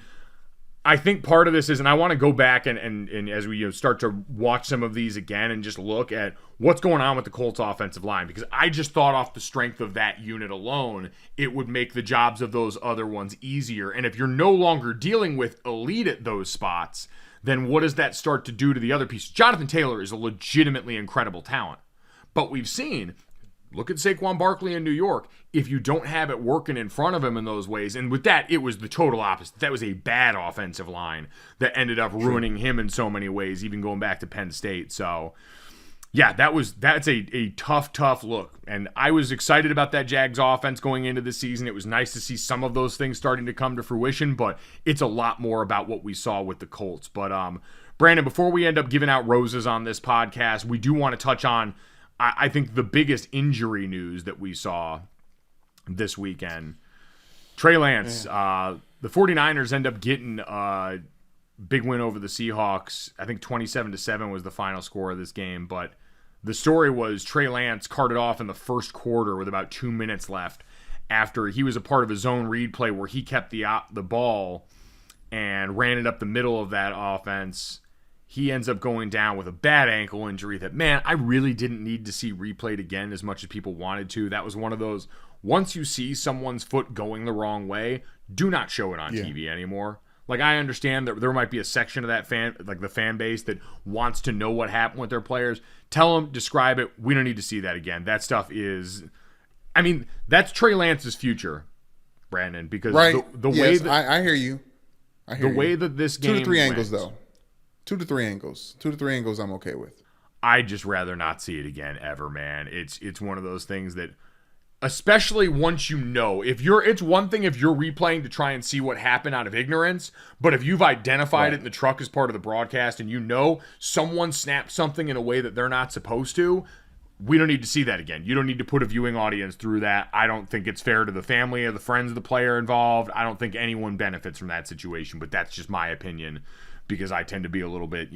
I think part of this is, and I want to go back and as we start to watch some of these again and just look at what's going on with the Colts offensive line, because I just thought off the strength of that unit alone, it would make the jobs of those other ones easier. And if you're no longer dealing with elite at those spots, then what does that start to do to the other piece? Jonathan Taylor is a legitimately incredible talent, but we've seen, look at Saquon Barkley in New York. If you don't have it working in front of him in those ways, and with that, it was the total opposite. That was a bad offensive line that ended up ruining him in so many ways, even going back to Penn State. So Yeah, that's a tough look. And I was excited about that Jags offense going into the season. It was nice to see some of those things starting to come to fruition, but it's a lot more about what we saw with the Colts. But Brandon, before we end up giving out roses on this podcast, we do want to touch on, I think, the biggest injury news that we saw this weekend. Trey Lance, the 49ers end up getting a big win over the Seahawks. I think 27-7 was the final score of this game, but the story was Trey Lance carted off in the first quarter with about 2 minutes left after he was a part of a zone read play where he kept the ball and ran it up the middle of that offense. He ends up going down with a bad ankle injury that, man, I really didn't need to see replayed again as much as people wanted to. That was one of those, once you see someone's foot going the wrong way, do not show it on TV anymore. Like, I understand that there might be a section of that the fan base that wants to know what happened with their players. Tell them, describe it. We don't need to see that again. That stuff is, I mean, that's Trey Lance's future, Brandon, because the way that I hear you. Way that this game 2 to 3 went, angles though. 2 to 3 angles. 2 to 3 angles I'm okay with. I'd just rather not see it again ever, man. It's one of those things that, especially once you know, it's one thing if you're replaying to try and see what happened out of ignorance, but if you've identified it in the truck as part of the broadcast and you know someone snapped something in a way that they're not supposed to, we don't need to see that again. You don't need to put a viewing audience through that. I don't think it's fair to the family or the friends of the player involved. I don't think anyone benefits from that situation, but that's just my opinion because I tend to be a little bit,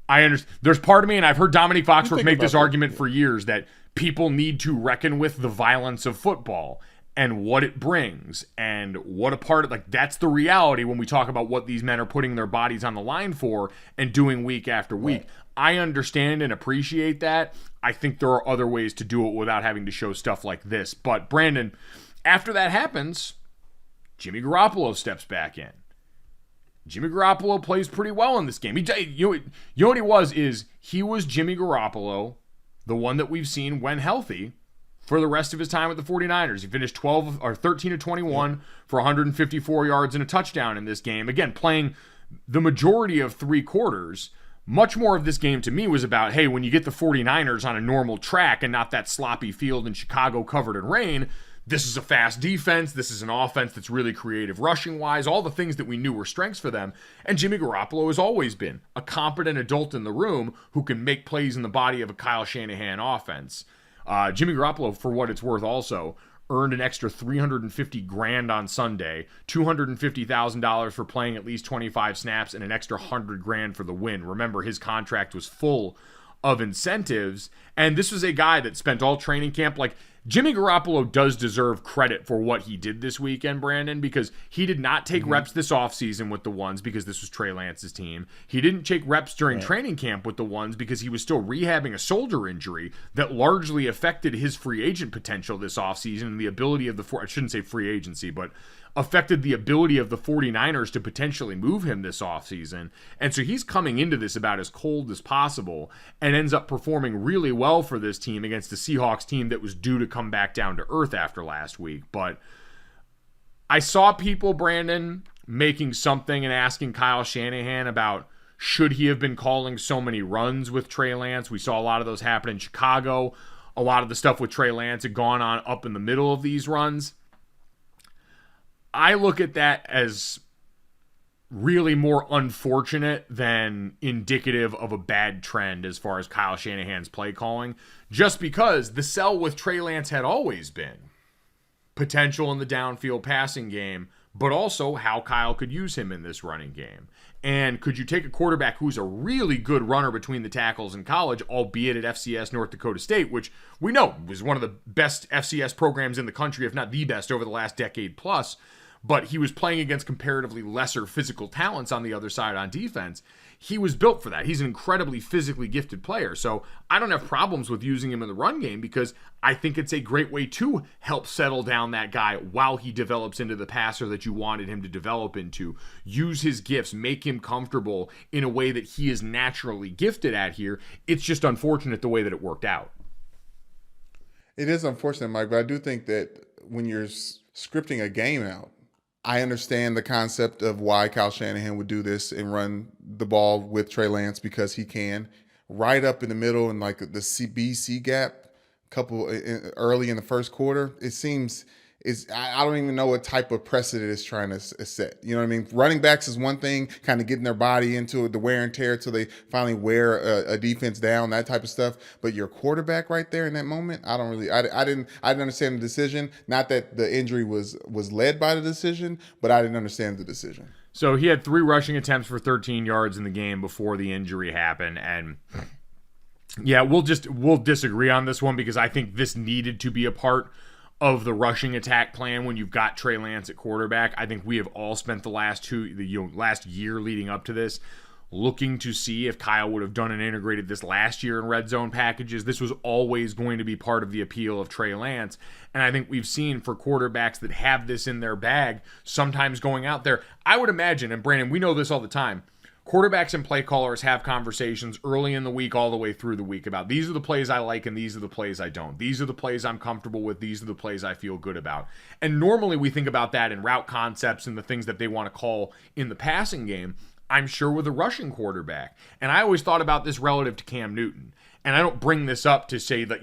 I understand. There's part of me, and I've heard Dominique Foxworth make this argument for years, that people need to reckon with the violence of football and what it brings and what a part of, that's the reality when we talk about what these men are putting their bodies on the line for and doing week after week. Right. I understand and appreciate that. I think there are other ways to do it without having to show stuff like this. But Brandon, after that happens, Jimmy Garoppolo steps back in. Jimmy Garoppolo plays pretty well in this game. You know what he was Jimmy Garoppolo, the one that we've seen when healthy, for the rest of his time with the 49ers. He finished 13 of 21 for 154 yards and a touchdown in this game. Again, playing the majority of 3 quarters. Much more of this game to me was about, hey, when you get the 49ers on a normal track and not that sloppy field in Chicago covered in rain, this is a fast defense. This is an offense that's really creative rushing-wise, all the things that we knew were strengths for them. And Jimmy Garoppolo has always been a competent adult in the room who can make plays in the body of a Kyle Shanahan offense. Jimmy Garoppolo, for what it's worth also, earned an extra $350,000 on Sunday, $250,000 for playing at least 25 snaps, and an extra $100,000 for the win. Remember, his contract was full of incentives, and this was a guy that spent all training camp, Jimmy Garoppolo does deserve credit for what he did this weekend, Brandon, because he did not take reps this offseason with the ones because this was Trey Lance's team. He didn't take reps during training camp with the ones because he was still rehabbing a shoulder injury that largely affected his free agent potential this offseason and the ability of I shouldn't say free agency, but affected the ability of the 49ers to potentially move him this offseason. And so he's coming into this about as cold as possible and ends up performing really well for this team against the Seahawks team that was due to come back down to earth after last week. But I saw people, Brandon, making something and asking Kyle Shanahan about should he have been calling so many runs with Trey Lance. We saw a lot of those happen in Chicago. A lot of the stuff with Trey Lance had gone on up in the middle of these runs. I look at that as really more unfortunate than indicative of a bad trend as far as Kyle Shanahan's play calling, just because the sell with Trey Lance had always been potential in the downfield passing game, but also how Kyle could use him in this running game. And could you take a quarterback who's a really good runner between the tackles in college, albeit at FCS North Dakota State, which we know was one of the best FCS programs in the country, if not the best over the last decade plus, but he was playing against comparatively lesser physical talents on the other side on defense. He was built for that. He's an incredibly physically gifted player. So I don't have problems with using him in the run game because I think it's a great way to help settle down that guy while he develops into the passer that you wanted him to develop into. Use his gifts, make him comfortable in a way that he is naturally gifted at here. It's just unfortunate the way that it worked out. It is unfortunate, Mike, but I do think that when you're scripting a game out, I understand the concept of why Kyle Shanahan would do this and run the ball with Trey Lance because he can. right up in the middll in like the CBC gap, early in the first quarter. It seems I don't even know what type of precedent it's trying to set. You know what I mean? Running backs is one thing, kind of getting their body into the wear and tear till they finally wear a defense down, that type of stuff. But your quarterback right there in that moment, I didn't understand the decision. Not that the injury was led by the decision, but I didn't understand the decision. So he had 3 rushing attempts for 13 yards in the game before the injury happened, and yeah, we'll disagree on this one because I think this needed to be a part of the rushing attack plan when you've got Trey Lance at quarterback. I think we have all spent the last year leading up to this looking to see if Kyle would have done and integrated this last year in red zone packages. This was always going to be part of the appeal of Trey Lance. And I think we've seen for quarterbacks that have this in their bag, sometimes going out there, I would imagine, and Brandon, we know this all the time, quarterbacks and play callers have conversations early in the week all the way through the week about these are the plays I like and these are the plays I don't. These are the plays I'm comfortable with. These are the plays I feel good about. And normally we think about that in route concepts and the things that they want to call in the passing game. I'm sure with a rushing quarterback. And I always thought about this relative to Cam Newton. And I don't bring this up to say that,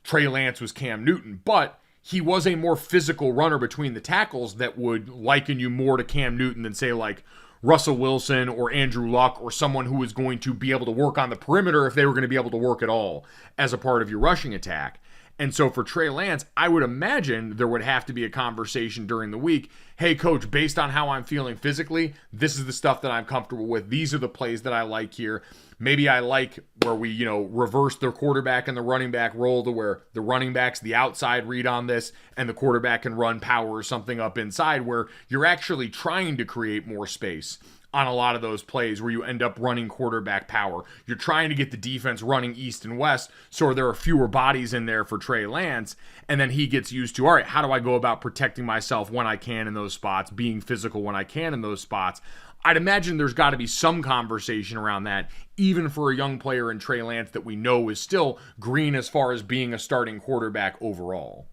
Trey Lance was Cam Newton, but he was a more physical runner between the tackles that would liken you more to Cam Newton than say like Russell Wilson or Andrew Luck or someone who is going to be able to work on the perimeter if they were going to be able to work at all as a part of your rushing attack. And so for Trey Lance, I would imagine there would have to be a conversation during the week. Hey, coach, based on how I'm feeling physically, this is the stuff that I'm comfortable with. These are the plays that I like here. Maybe I like where we, reverse the quarterback and the running back role to where the running back's the outside read on this and the quarterback can run power or something up inside where you're actually trying to create more space on a lot of those plays where you end up running quarterback power. You're trying to get the defense running east and west so there are fewer bodies in there for Trey Lance, and then he gets used to, all right, how do I go about protecting myself when I can in those spots, being physical when I can in those spots? I'd imagine there's got to be some conversation around that, even for a young player in Trey Lance that we know is still green as far as being a starting quarterback overall.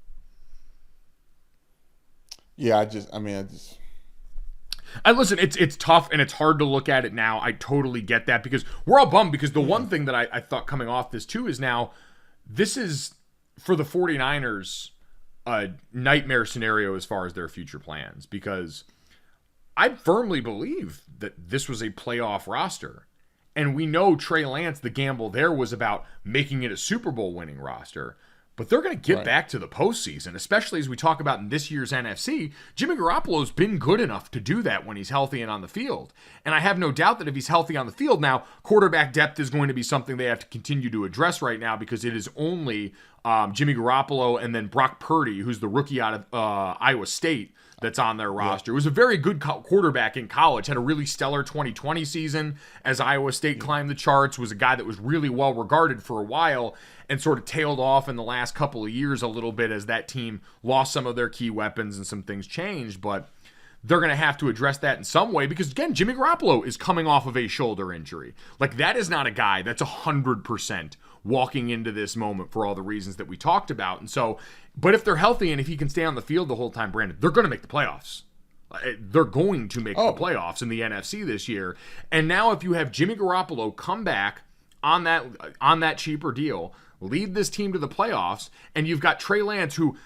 Yeah, Listen, it's tough and it's hard to look at it now. I totally get that because we're all bummed because the one thing that I thought coming off this too is now this is for the 49ers a nightmare scenario as far as their future plans because I firmly believe that this was a playoff roster. And we know Trey Lance, the gamble there was about making it a Super Bowl winning roster. But they're going to get back to the postseason, especially as we talk about in this year's NFC. Jimmy Garoppolo's been good enough to do that when he's healthy and on the field. And I have no doubt that if he's healthy on the field now, quarterback depth is going to be something they have to continue to address right now because it is only Jimmy Garoppolo and then Brock Purdy, who's the rookie out of Iowa State, that's on their roster. It was a very good quarterback in college, had a really stellar 2020 season as Iowa State climbed the charts, was a guy that was really well regarded for a while and sort of tailed off in the last couple of years a little bit as that team lost some of their key weapons and some things changed, but they're going to have to address that in some way because, again, Jimmy Garoppolo is coming off of a shoulder injury. Like, that is not a guy that's 100% walking into this moment for all the reasons that we talked about. And so, but if they're healthy and if he can stay on the field the whole time, Brandon, they're going to make the playoffs. They're going to make the playoffs in the NFC this year. And now if you have Jimmy Garoppolo come back on that cheaper deal, lead this team to the playoffs, and you've got Trey Lance, who,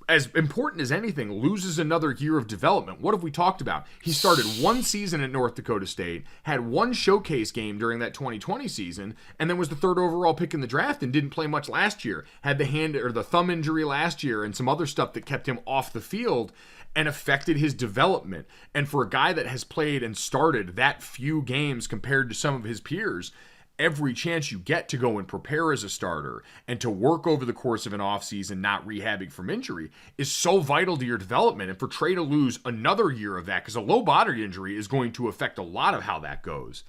as important as anything, loses another year of development. What have we talked about? He started one season at North Dakota State, had one showcase game during that 2020 season, and then was the 3rd overall pick in the draft and didn't play much last year. Had the hand or the thumb injury last year and some other stuff that kept him off the field and affected his development. And for a guy that has played and started that few games compared to some of his peers, every chance you get to go and prepare as a starter and to work over the course of an offseason, not rehabbing from injury, is so vital to your development. And for Trey to lose another year of that, because a low body injury is going to affect a lot of how that goes.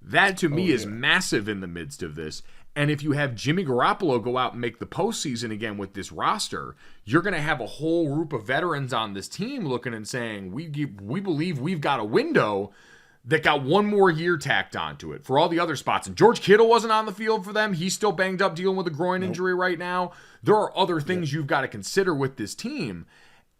That, to me, is massive in the midst of this. And if you have Jimmy Garoppolo go out and make the postseason again with this roster, you're going to have a whole group of veterans on this team looking and saying, we believe we've got a window that got one more year tacked onto it for all the other spots. And George Kittle wasn't on the field for them. He's still banged up dealing with a groin injury right now. There are other things you've got to consider with this team.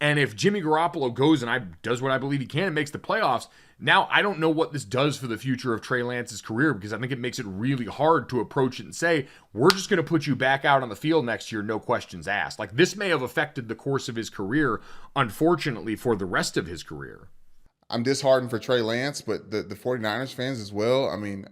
And if Jimmy Garoppolo goes and does what I believe he can and makes the playoffs, Now, I don't know what this does for the future of Trey Lance's career, because I think it makes it really hard to approach it and say, we're just going to put you back out on the field next year, no questions asked. Like, this may have affected the course of his career, unfortunately, for the rest of his career. I'm disheartened for Trey Lance, but the 49ers fans as well. I mean,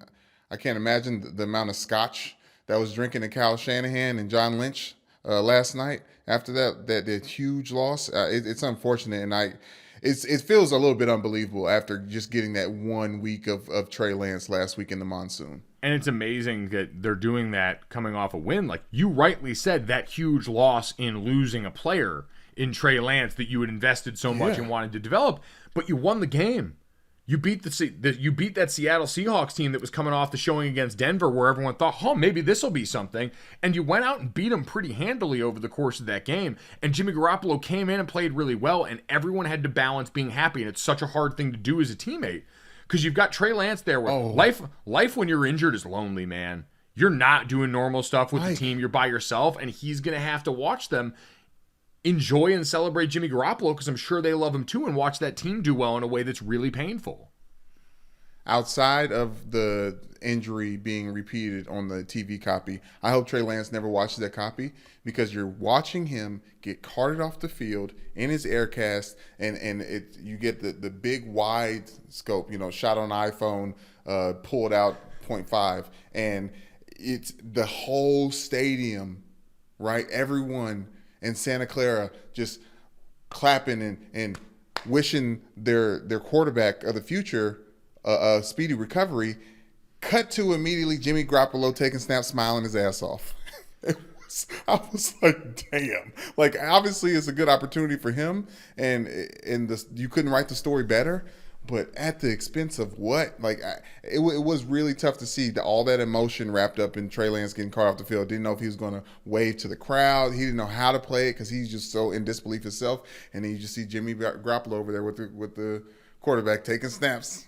I can't imagine the amount of scotch that was drinking to Kyle Shanahan and John Lynch last night after that huge loss. It's unfortunate, and it feels a little bit unbelievable after just getting that 1 week of Trey Lance last week in the monsoon. And it's amazing that they're doing that coming off a win. Like you rightly said, that huge loss in losing a player in Trey Lance that you had invested so much and wanted to develop, but you won the game. You beat that Seattle Seahawks team that was coming off the showing against Denver, where everyone thought, oh, maybe this will be something. And you went out and beat them pretty handily over the course of that game. And Jimmy Garoppolo came in and played really well, and everyone had to balance being happy. And it's such a hard thing to do as a teammate, because you've got Trey Lance there. Where life when you're injured is lonely, man. You're not doing normal stuff with the team. You're by yourself, and he's going to have to watch them enjoy and celebrate Jimmy Garoppolo, because I'm sure they love him too, and watch that team do well in a way that's really painful. Outside of the injury being repeated on the TV copy, I hope Trey Lance never watches that copy, because you're watching him get carted off the field in his air cast, and you get the big wide scope, shot on iPhone, pulled out 0.5, and it's the whole stadium, right? Everyone in Santa Clara just clapping and wishing their quarterback of the future a speedy recovery. Cut to immediately Jimmy Garoppolo taking snaps, smiling his ass off. I was like, damn. Like, obviously it's a good opportunity for him, and you couldn't write the story better. But at the expense of what? Like, it was really tough to see all that emotion wrapped up in Trey Lance getting caught off the field. Didn't know if he was going to wave to the crowd. He didn't know how to play it because he's just so in disbelief himself. And then you just see Jimmy Garoppolo over there with the quarterback taking snaps.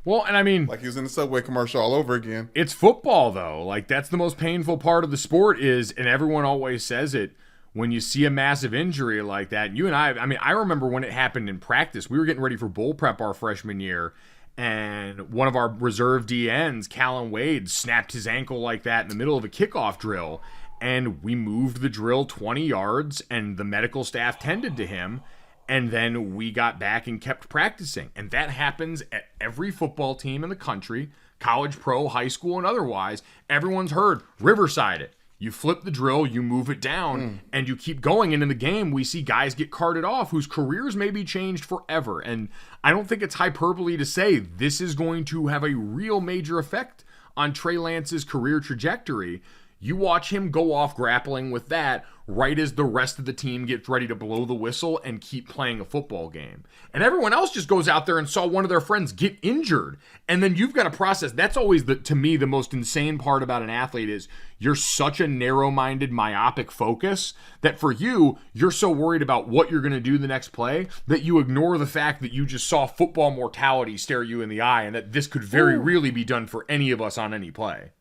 Well, and I mean, like he was in the Subway commercial all over again. It's football, though. Like, that's the most painful part of the sport is, and everyone always says it, when you see a massive injury like that. You and I mean, I remember when it happened in practice. We were getting ready for bowl prep our freshman year, and one of our reserve DNs, Callum Wade, snapped his ankle like that in the middle of a kickoff drill, and we moved the drill 20 yards, and the medical staff tended to him, and then we got back and kept practicing. And that happens at every football team in the country, college, pro, high school, and otherwise. Everyone's heard Riverside it. You flip the drill, you move it down, and you keep going. And in the game, we see guys get carted off whose careers may be changed forever. And I don't think it's hyperbole to say this is going to have a real major effect on Trey Lance's career trajectory. You watch him go off grappling with that right as the rest of the team gets ready to blow the whistle and keep playing a football game. And everyone else just goes out there and saw one of their friends get injured. And then you've got to process. That's always, to me, the most insane part about an athlete is you're such a narrow-minded, myopic focus that for you, you're so worried about what you're going to do the next play that you ignore the fact that you just saw football mortality stare you in the eye and that this could very really be done for any of us on any play.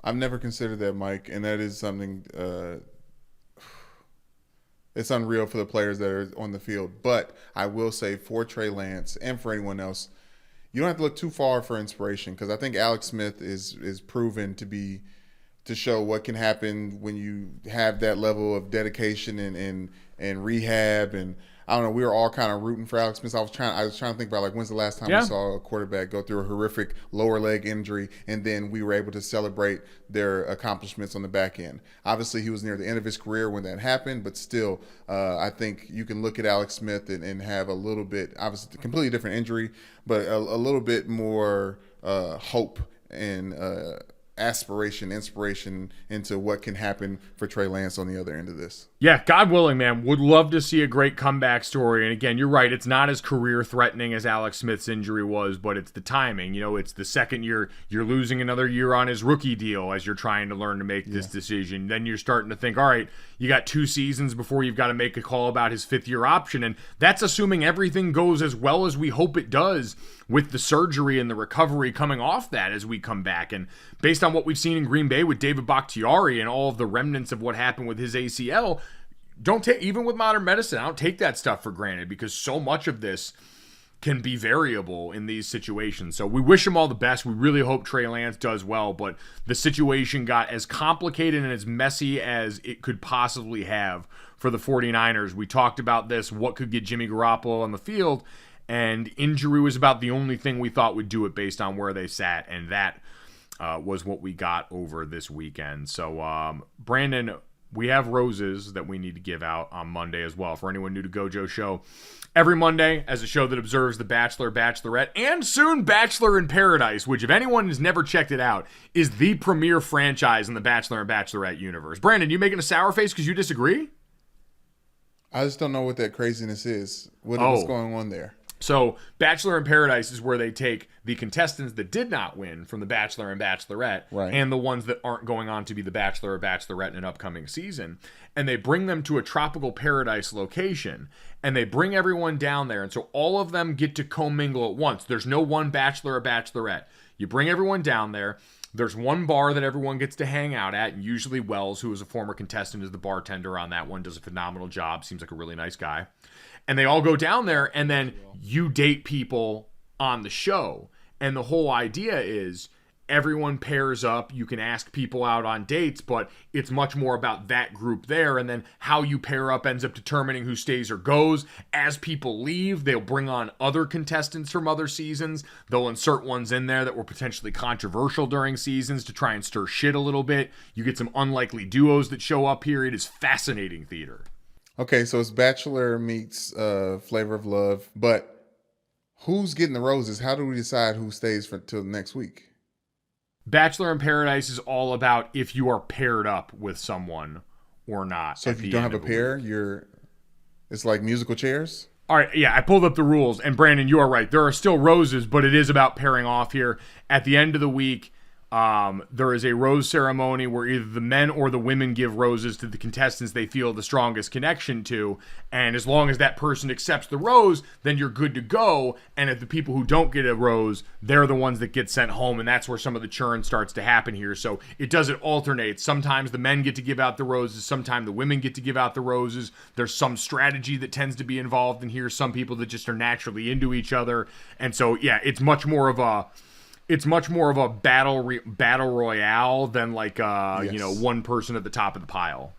I've never considered that, Mike, and that is something it's unreal for the players that are on the field. But I will say for Trey Lance and for anyone else, you don't have to look too far for inspiration, because I think Alex Smith is proven to show what can happen when you have that level of dedication and rehab. And I don't know, we were all kind of rooting for Alex Smith. I was trying to think about, like, when's the last time we saw a quarterback go through a horrific lower leg injury and then we were able to celebrate their accomplishments on the back end. Obviously, he was near the end of his career when that happened, but still, I think you can look at Alex Smith and have a little bit, obviously, a completely different injury, but a little bit more hope and inspiration into what can happen for Trey Lance on the other end of this. Yeah, God willing, man, would love to see a great comeback story. And again, you're right, it's not as career threatening as Alex Smith's injury was, but it's the timing. It's the second year, you're losing another year on his rookie deal as you're trying to learn to make this decision. Then you're starting to think, all right, you got 2 seasons before you've got to make a call about his 5th-year option. And that's assuming everything goes as well as we hope it does with the surgery and the recovery coming off that as we come back. And based on what we've seen in Green Bay with David Bakhtiari and all of the remnants of what happened with his ACL, don't take, even with modern medicine, I don't take that stuff for granted, because so much of this can be variable in these situations. So we wish him all the best. We really hope Trey Lance does well, but the situation got as complicated and as messy as it could possibly have for the 49ers. We talked about this, what could get Jimmy Garoppolo on the field, and injury was about the only thing we thought would do it based on where they sat, and that was what we got over this weekend. So, Brandon, we have roses that we need to give out on Monday as well. For anyone new to GoJo Show, every Monday, as a show that observes The Bachelor, Bachelorette, and soon Bachelor in Paradise, which, if anyone has never checked it out, is the premier franchise in the Bachelor and Bachelorette universe. Brandon, you making a sour face because you disagree? I just don't know what that craziness is. What's going on there? So, Bachelor in Paradise is where they take the contestants that did not win from The Bachelor and Bachelorette, right, and the ones that aren't going on to be the Bachelor or Bachelorette in an upcoming season, and they bring them to a tropical paradise location, and they bring everyone down there, and so all of them get to commingle at once. There's no one Bachelor or Bachelorette. You bring everyone down there. There's one bar that everyone gets to hang out at, and usually Wells, who is a former contestant, is the bartender on that one, does a phenomenal job, seems like a really nice guy. And they all go down there, and then you date people on the show. And the whole idea is everyone pairs up. You can ask people out on dates, but it's much more about that group there. And then how you pair up ends up determining who stays or goes. As people leave, they'll bring on other contestants from other seasons. They'll insert ones in there that were potentially controversial during seasons to try and stir shit a little bit. You get some unlikely duos that show up here. It is fascinating theater. Okay, so it's Bachelor meets Flavor of Love, but who's getting the roses? How do we decide who stays till next week? Bachelor in Paradise is all about if you are paired up with someone or not. So if you don't have a pair, it's like musical chairs? All right, yeah, I pulled up the rules, and Brandon, you are right. There are still roses, but it is about pairing off here. At the end of the week, there is a rose ceremony where either the men or the women give roses to the contestants they feel the strongest connection to, and as long as that person accepts the rose, then you're good to go. And if the people who don't get a rose, they're the ones that get sent home, and that's where some of the churn starts to happen here. So it doesn't alternate. Sometimes the men get to give out the roses, sometimes the women get to give out the roses. There's some strategy that tends to be involved in here, some people that just are naturally into each other. And so yeah, it's much more of a battle royale than like yes, one person at the top of the pile.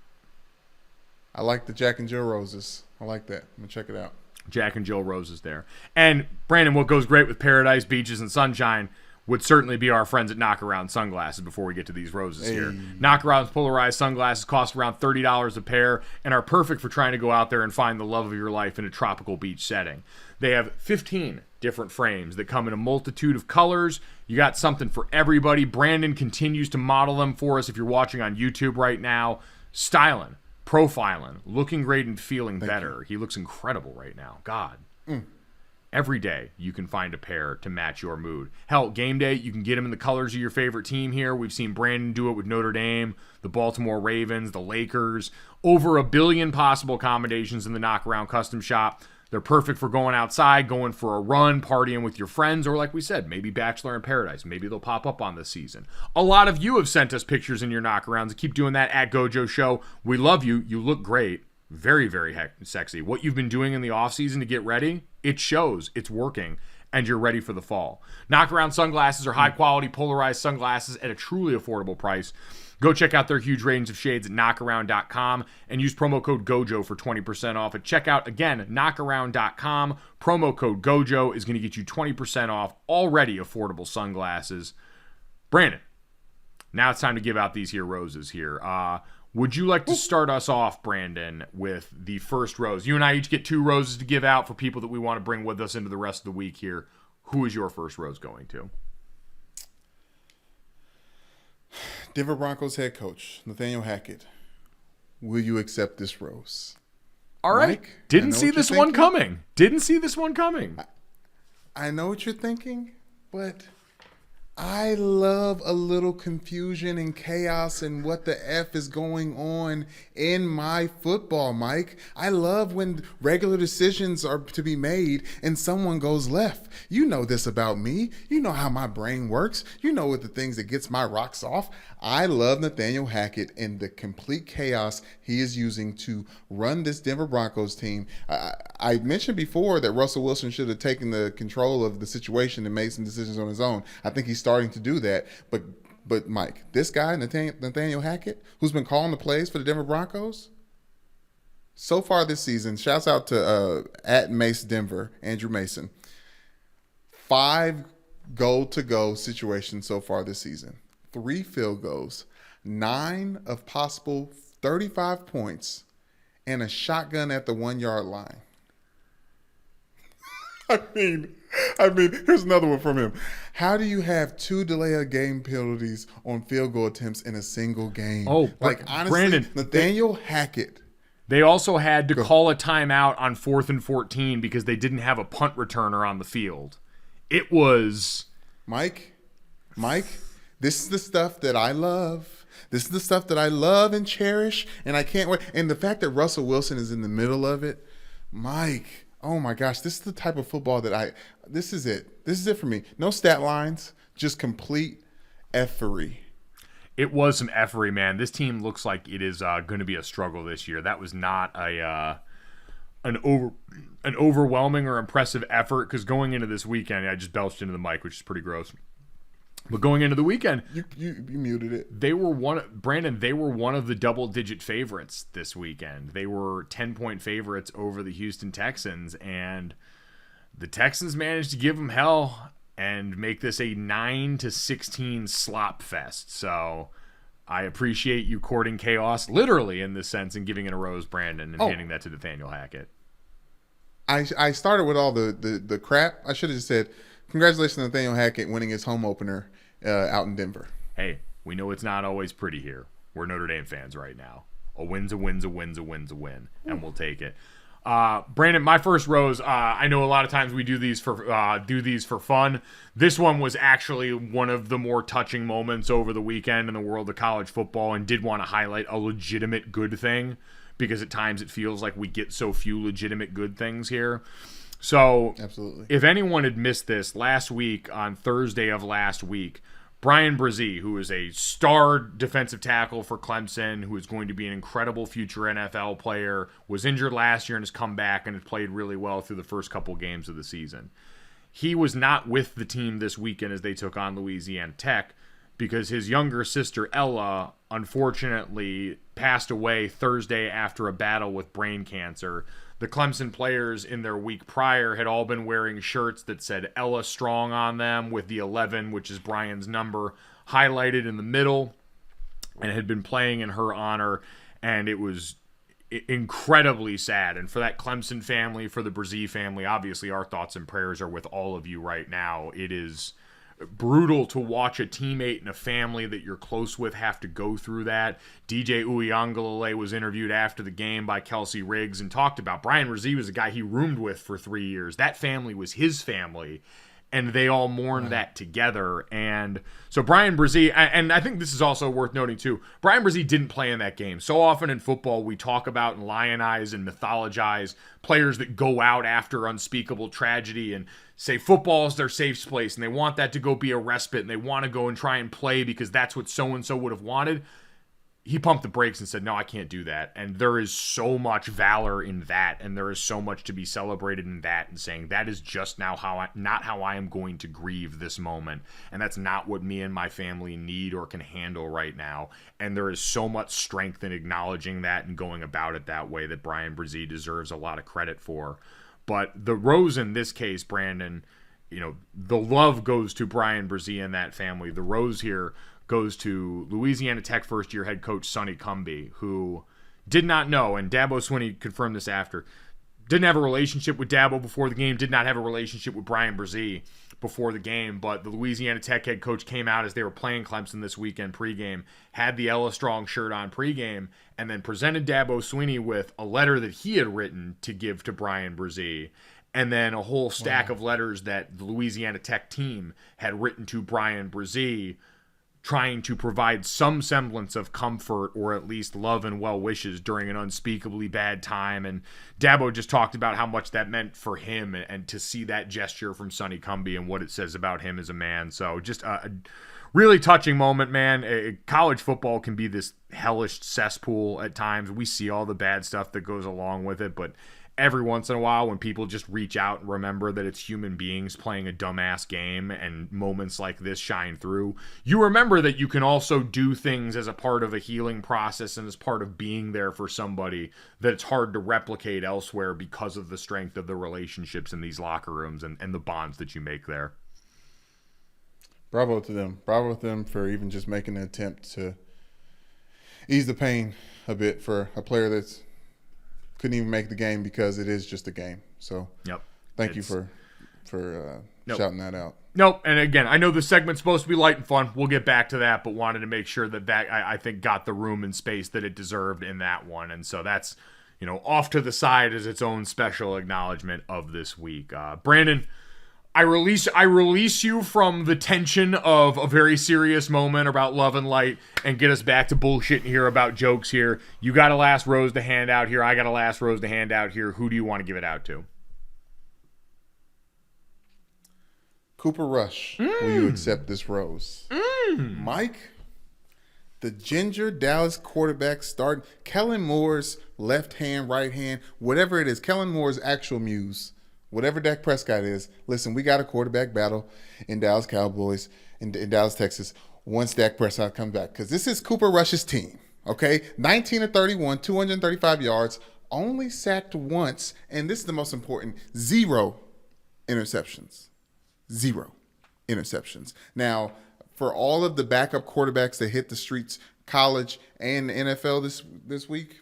I like the Jack and Jill roses. I like that. I'm gonna check it out. Jack and Jill roses there. And Brandon, what goes great with Paradise, Beaches, and Sunshine would certainly be our friends at Knockaround Sunglasses before we get to these roses here. Knockaround's polarized sunglasses cost around $30 a pair and are perfect for trying to go out there and find the love of your life in a tropical beach setting. They have 15 different frames that come in a multitude of colors. You got something for everybody. Brandon continues to model them for us if you're watching on YouTube right now. Styling, profiling, looking great and feeling better. He looks incredible right now. God. Every day you can find a pair to match your mood. Hell, game day, you can get them in the colors of your favorite team here. We've seen Brandon do it with Notre Dame, the Baltimore Ravens, the Lakers. Over 1 billion possible combinations in the Knockaround Custom Shop. They're perfect for going outside, going for a run, partying with your friends, or like we said, maybe Bachelor in Paradise. Maybe they'll pop up on this season. A lot of you have sent us pictures in your knockarounds. Keep doing that at GoJo Show. We love you. You look great. Very, very sexy. What you've been doing in the offseason to get ready, it shows. It's working, and you're ready for the fall. Knockaround sunglasses are high-quality, polarized sunglasses at a truly affordable price. Go check out their huge range of shades at knockaround.com and use promo code GOJO for 20% off at checkout. Again, knockaround.com. Promo code GOJO is going to get you 20% off already affordable sunglasses. Brandon, now it's time to give out these here roses here. Would you like to start us off, Brandon, with the first rose? You and I each get 2 roses to give out for people that we want to bring with us into the rest of the week here. Who is your first rose going to? Denver Broncos head coach, Nathaniel Hackett. Will you accept this rose? All right. Mike, Didn't see this one coming. I know what you're thinking, but I love a little confusion and chaos and what the F is going on in my football, Mike. I love when regular decisions are to be made and someone goes left. You know this about me. You know how my brain works. You know what the things that gets my rocks off. I love Nathaniel Hackett and the complete chaos he is using to run this Denver Broncos team. I mentioned before that Russell Wilson should have taken the control of the situation and made some decisions on his own. I think he's starting to do that. But Mike, this guy, Nathaniel Hackett, who's been calling the plays for the Denver Broncos, so far this season, shouts out to at Mace Denver, Andrew Mason, 5 goal-to-go situations so far this season. 3 field goals, 9 of possible 35 points, and a shotgun at the 1-yard line. I mean, here's another one from him. How do you have 2 delay of game penalties on field goal attempts in a single game? Oh, honestly, Brandon, Nathaniel Hackett. They also had to call a timeout on 4th and 14 because they didn't have a punt returner on the field. It was... Mike, this is the stuff that I love. This is the stuff that I love and cherish, and I can't wait. And the fact that Russell Wilson is in the middle of it, Mike, oh my gosh, this is the type of football that this is it. This is it for me. No stat lines, just complete effery. It was some effery, man. This team looks like it is going to be a struggle this year. That was not an overwhelming or impressive effort, because going into this weekend, I just belched into the mic, which is pretty gross. But going into the weekend, you muted it. They were one of the double-digit favorites this weekend. They were 10-point favorites over the Houston Texans, and the Texans managed to give them hell and make this a 9-16 slop fest. So I appreciate you courting chaos, literally in this sense, and giving it a rose, Brandon, and handing that to Nathaniel Hackett. I started with all the crap. I should have just said, congratulations to Nathaniel Hackett winning his home opener out in Denver. Hey, we know it's not always pretty here. We're Notre Dame fans right now. A win's a win's a win's a win's a win, and we'll take it. Brandon, my first rose. I know a lot of times we do these for fun. This one was actually one of the more touching moments over the weekend in the world of college football, and did want to highlight a legitimate good thing, because at times it feels like we get so few legitimate good things here. So, absolutely. If anyone had missed this last week, on Thursday of last week, Brian Brzee, who is a star defensive tackle for Clemson, who is going to be an incredible future NFL player, was injured last year and has come back and has played really well through the first couple games of the season. He was not with the team this weekend as they took on Louisiana Tech, because his younger sister, Ella, unfortunately passed away Thursday after a battle with brain cancer. The Clemson players in their week prior had all been wearing shirts that said Ella Strong on them, with the 11, which is Brian's number, highlighted in the middle, and had been playing in her honor, and it was incredibly sad. And for that Clemson family, for the Brzee family, obviously our thoughts and prayers are with all of you right now. It is brutal to watch a teammate and a family that you're close with have to go through that. DJ Uiagalelei was interviewed after the game by Kelsey Riggs and talked about Brian Brzee was a guy he roomed with for 3 years. That family was his family, and they all mourned that together. And so Brian Brzee, and I think this is also worth noting too, Brian Brzee didn't play in that game. So often in football, we talk about and lionize and mythologize players that go out after unspeakable tragedy and say football is their safe place, and they want that to go be a respite, and they want to go and try and play because that's what so-and-so would have wanted. He pumped the brakes and said, no, I can't do that. And there is so much valor in that, and there is so much to be celebrated in that, and saying that is just not how I am going to grieve this moment, and that's not what me and my family need or can handle right now. And there is so much strength in acknowledging that and going about it that way that Brian Brzee deserves a lot of credit for. But the rose in this case, Brandon, the love goes to Brian Brzee and that family. The rose here goes to Louisiana Tech first-year head coach Sonny Cumbie, who did not know, and Dabo Swinney confirmed this after, didn't have a relationship with Dabo before the game, did not have a relationship with Brian Brzee before the game, but the Louisiana Tech head coach came out as they were playing Clemson this weekend pregame, had the Ella Strong shirt on pregame, and then presented Dabo Swinney with a letter that he had written to give to Brian Brzee. and then a whole stack of letters that the Louisiana Tech team had written to Brian Brzee, trying to provide some semblance of comfort or at least love and well wishes during an unspeakably bad time. And Dabo just talked about how much that meant for him, and to see that gesture from Sonny Cumbie and what it says about him as a man. So just a really touching moment, man. College football can be this hellish cesspool at times. We see all the bad stuff that goes along with it, but every once in a while, when people just reach out and remember that it's human beings playing a dumbass game and moments like this shine through, you remember that you can also do things as a part of a healing process and as part of being there for somebody that it's hard to replicate elsewhere because of the strength of the relationships in these locker rooms and the bonds that you make there. Bravo to them. Bravo to them for even just making an attempt to ease the pain a bit for a player that's couldn't even make the game, because it is just a game. So thank you for shouting that out. Nope. And again, I know the segment's supposed to be light and fun. We'll get back to that, but wanted to make sure that I think got the room and space that it deserved in that one. And so that's, off to the side as its own special acknowledgement of this week. Brandon, I release you from the tension of a very serious moment about love and light and get us back to bullshitting here about jokes here. You got a last rose to hand out here. I got a last rose to hand out here. Who do you want to give it out to? Cooper Rush. Will you accept this rose? Mike, the ginger Dallas quarterback starting. Kellen Moore's left hand, right hand, whatever it is. Kellen Moore's actual muse. Whatever Dak Prescott is, listen, we got a quarterback battle in Dallas Cowboys, in Dallas, Texas, once Dak Prescott comes back. Because this is Cooper Rush's team, okay? 19 of 31, 235 yards, only sacked once, and this is the most important, 0 interceptions. 0 interceptions. Now, for all of the backup quarterbacks that hit the streets, college and NFL this week,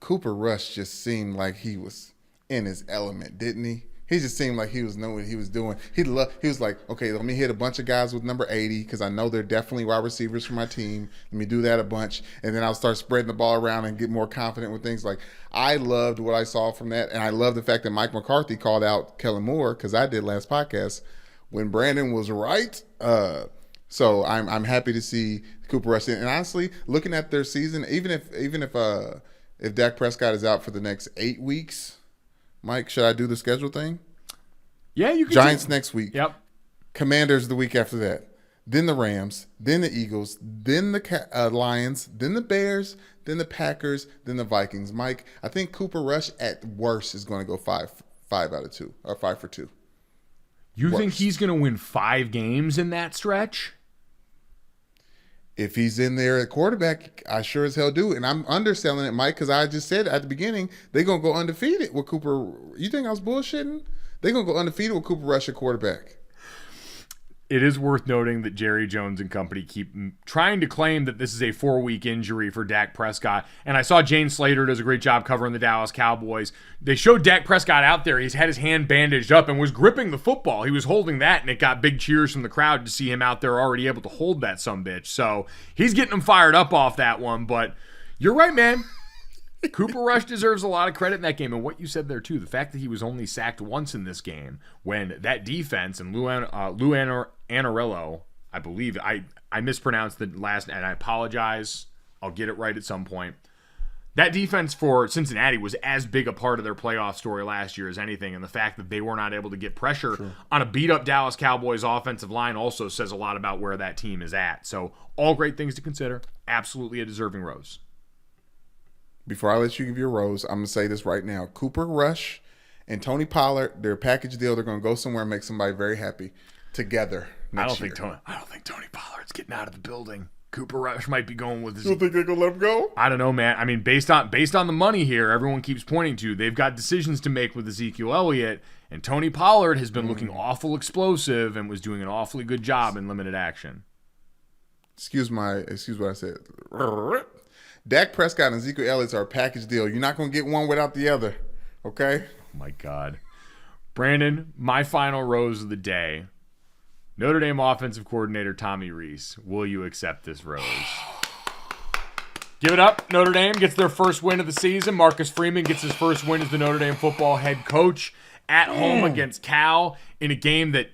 Cooper Rush just seemed like he was in his element, didn't he? He just seemed like he was knowing what he was doing. He was like, okay, let me hit a bunch of guys with number 80 because I know they're definitely wide receivers for my team. Let me do that a bunch, and then I'll start spreading the ball around and get more confident with things. Like, I loved what I saw from that, and I love the fact that Mike McCarthy called out Kellen Moore, because I did last podcast when Brandon was right. So I'm happy to see Cooper Rush in. And honestly, looking at their season, even if Dak Prescott is out for the next 8 weeks. Mike, should I do the schedule thing? Yeah, you can. Giants next week. Yep. Commanders the week after that. Then the Rams. Then the Eagles. Then the Lions. Then the Bears. Then the Packers. Then the Vikings. Mike, I think Cooper Rush at worst is going to go 5 out of 2 or 5 for 2. You think he's going to win 5 games in that stretch? If he's in there at quarterback, I sure as hell do. And I'm underselling it, Mike, because I just said at the beginning, they're going to go undefeated with Cooper. You think I was bullshitting? They're going to go undefeated with Cooper Rush at quarterback. It is worth noting that Jerry Jones and company keep trying to claim that this is a 4-week injury for Dak Prescott. And I saw Jane Slater does a great job covering the Dallas Cowboys. They showed Dak Prescott out there. He's had his hand bandaged up and was gripping the football. He was holding that, and it got big cheers from the crowd to see him out there already able to hold that sumbitch. So he's getting them fired up off that one. But you're right, man. Cooper Rush deserves a lot of credit in that game. And what you said there, too, the fact that he was only sacked once in this game when that defense and Lou Anarillo, I believe, I mispronounced the last, and I apologize. I'll get it right at some point. That defense for Cincinnati was as big a part of their playoff story last year as anything, and the fact that they were not able to get pressure on a beat-up Dallas Cowboys offensive line also says a lot about where that team is at. So all great things to consider. Absolutely a deserving rose. Before I let you give your rose, I'm going to say this right now. Cooper Rush and Tony Pollard, their package deal, they're going to go somewhere and make somebody very happy together next year. I don't think Tony Pollard's getting out of the building. Cooper Rush might be going with his... You don't think they're going to let him go? I don't know, man. I mean, based on the money here, everyone keeps pointing to, they've got decisions to make with Ezekiel Elliott, and Tony Pollard has been looking awful explosive and was doing an awfully good job in limited action. Excuse what I said. Dak Prescott and Ezekiel Elliott are a package deal. You're not going to get one without the other, okay? Oh, my God. Brandon, my final rose of the day. Notre Dame offensive coordinator Tommy Rees. Will you accept this rose? Give it up. Notre Dame gets their first win of the season. Marcus Freeman gets his first win as the Notre Dame football head coach. at home against Cal in a game that